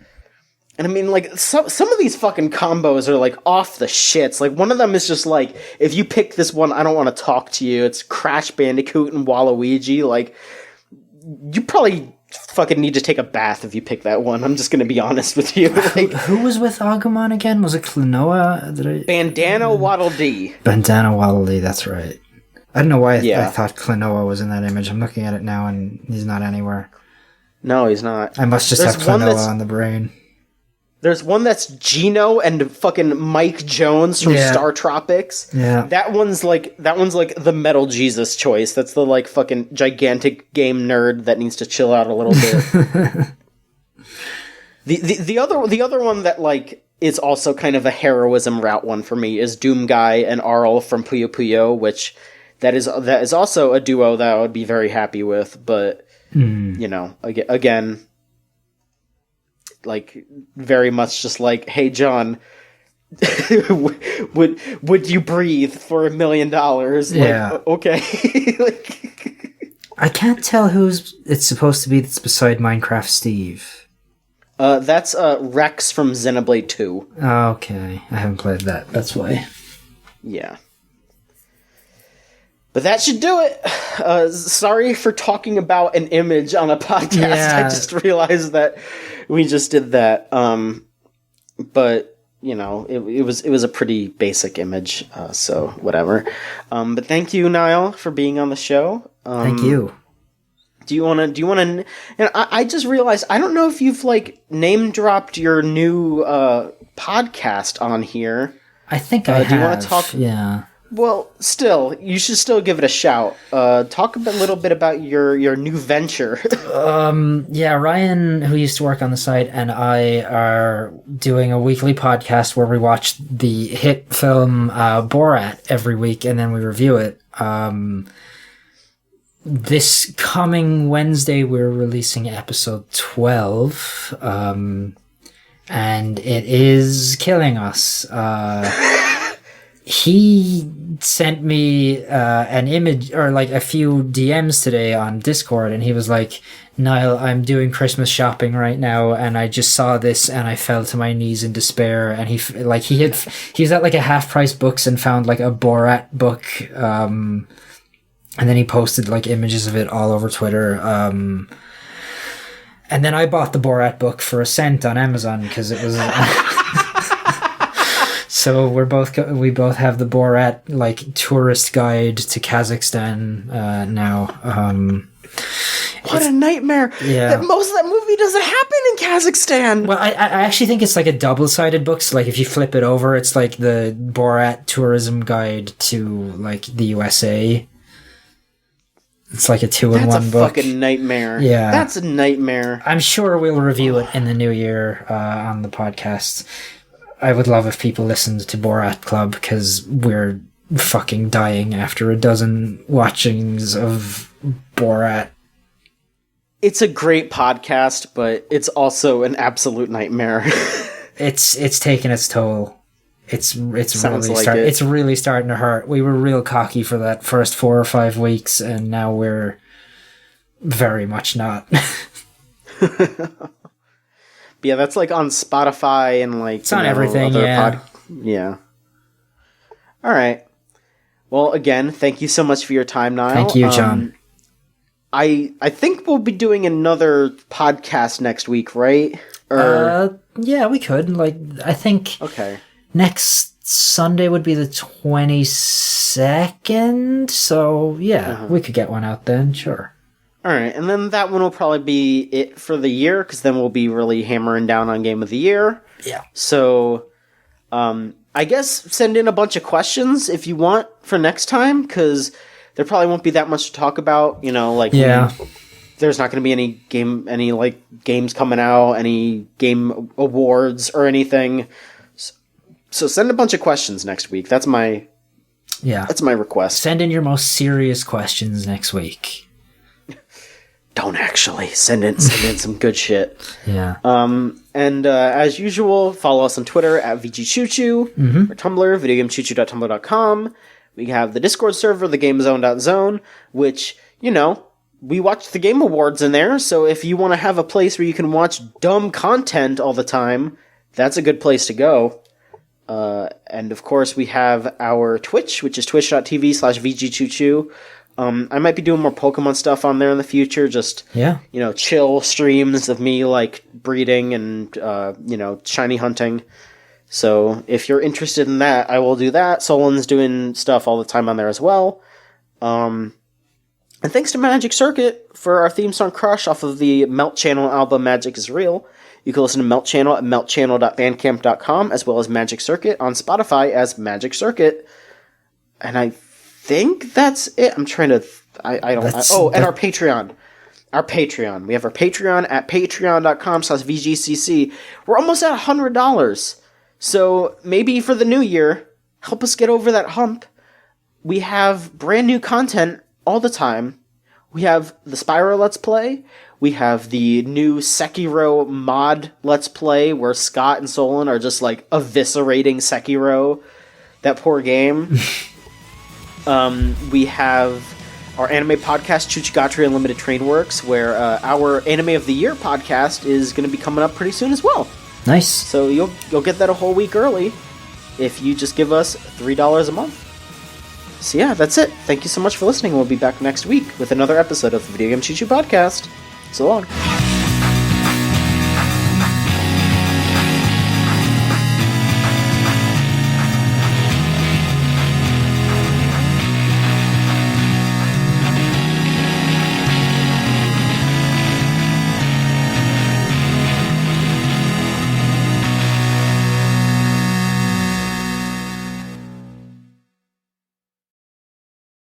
And I mean, like, some of these fucking combos are like off the shits. Like, one of them is just like, if you pick this one, I don't want to talk to you. It's Crash Bandicoot and Waluigi. Like, you probably fucking need to take a bath if you pick that one. I'm just gonna be honest with you. Like, who was with Agumon again? Was it Klonoa? Bandana Waddle Dee. Bandana Waddle Dee, that's right. I don't know why I thought Klonoa was in that image. I'm looking at it now, and he's not anywhere. No, he's not. I must just have Klonoa on the brain. There's one that's Gino and fucking Mike Jones from Star Tropics. Yeah. That one's like the Metal Jesus choice. That's the like fucking gigantic game nerd that needs to chill out a little bit. The other one that like is also kind of a heroism route one for me is Doom Guy and Arl from Puyo Puyo, which that is also a duo that I would be very happy with, but you know, again, like very much just like, hey John, would you breathe for $1 million? Yeah. Like, okay. Like, I can't tell who's it's supposed to be that's beside Minecraft Steve. That's Rex from Xenoblade 2. Oh, okay, I haven't played that. That's why. Yeah. But that should do it. Sorry for talking about an image on a podcast. Yeah. I just realized that we just did that. But you know, it was a pretty basic image. So whatever. But thank you, Niall, for being on the show. Thank you. Do you want to? And I just realized I don't know if you've like name dropped your new podcast on here. I think I have. Do you want to talk? Yeah. Well, still, you should still give it a shout. Talk a little bit about your new venture. Yeah, Ryan, who used to work on the site, and I are doing a weekly podcast where we watch the hit film Borat every week, and then we review it. This coming Wednesday, we're releasing episode 12, and it is killing us. He sent me an image or like a few DMs today on Discord, and he was like, Niall, I'm doing Christmas shopping right now, and I just saw this and I fell to my knees in despair. And he was at like a half price books and found like a Borat book, and then he posted like images of it all over Twitter. And then I bought the Borat book for $1 on Amazon because it was. So we both have the Borat like tourist guide to Kazakhstan now. What a nightmare! Yeah, most of that movie doesn't happen in Kazakhstan. Well, I actually think it's like a double-sided book. So like if you flip it over, it's like the Borat tourism guide to like the USA. It's like a 2-in-1 book. That's a fucking nightmare. Yeah. That's a nightmare. I'm sure we'll review it in the new year on the podcast. I would love if people listened to Borat Club, because we're fucking dying after a dozen watchings of Borat. It's a great podcast, but it's also an absolute nightmare. It's taken its toll. It's really like it's really starting to hurt. We were real cocky for that first 4 or 5 weeks, and now we're very much not. Yeah, that's like on Spotify and like it's on everything. Yeah. Yeah. All right. Well, again, thank you so much for your time, Niall. Thank you, John. I think we'll be doing another podcast next week, right? Yeah, we could. Like, I think. Okay. Next Sunday would be the 22nd, so yeah, we could get one out then, sure. Alright, and then that one will probably be it for the year, because then we'll be really hammering down on Game of the Year. Yeah. So, I guess send in a bunch of questions if you want for next time, because there probably won't be that much to talk about, there's not going to be any games coming out, any game awards or anything. So send a bunch of questions next week. That's my request. Send in your most serious questions next week. Don't actually send in some good shit. Yeah. And as usual, follow us on Twitter at VGCC, or Tumblr, videogamechoochoo.tumblr.com. We have the Discord server, thegamezone.zone, which, we watch the Game Awards in there. So if you want to have a place where you can watch dumb content all the time, that's a good place to go. And of course we have our Twitch, which is twitch.tv/VGCC. I might be doing more Pokemon stuff on there in the future, just, chill streams of me, like, breeding and, shiny hunting. So if you're interested in that, I will do that. Solon's doing stuff all the time on there as well. And thanks to Magic Circuit for our theme song Crush off of the Melt Channel album Magic is Real. You can listen to Melt Channel at meltchannel.bandcamp.com, as well as Magic Circuit on Spotify as Magic Circuit. And I think that's it. I'm trying to... and our Patreon. Our Patreon. We have our Patreon at patreon.com/VGCC. We're almost at $100. So maybe for the new year, help us get over that hump. We have brand new content all the time. We have the Spyro Let's Play. We have the new Sekiro mod Let's Play, where Scott and Solon are just, like, eviscerating Sekiro. That poor game. We have our anime podcast, Chuchigatri Unlimited Train Works, where our Anime of the Year podcast is going to be coming up pretty soon as well. Nice. So you'll get that a whole week early if you just give us $3 a month. So yeah, that's it. Thank you so much for listening. We'll be back next week with another episode of the Video Game Choo Choo Podcast. So long.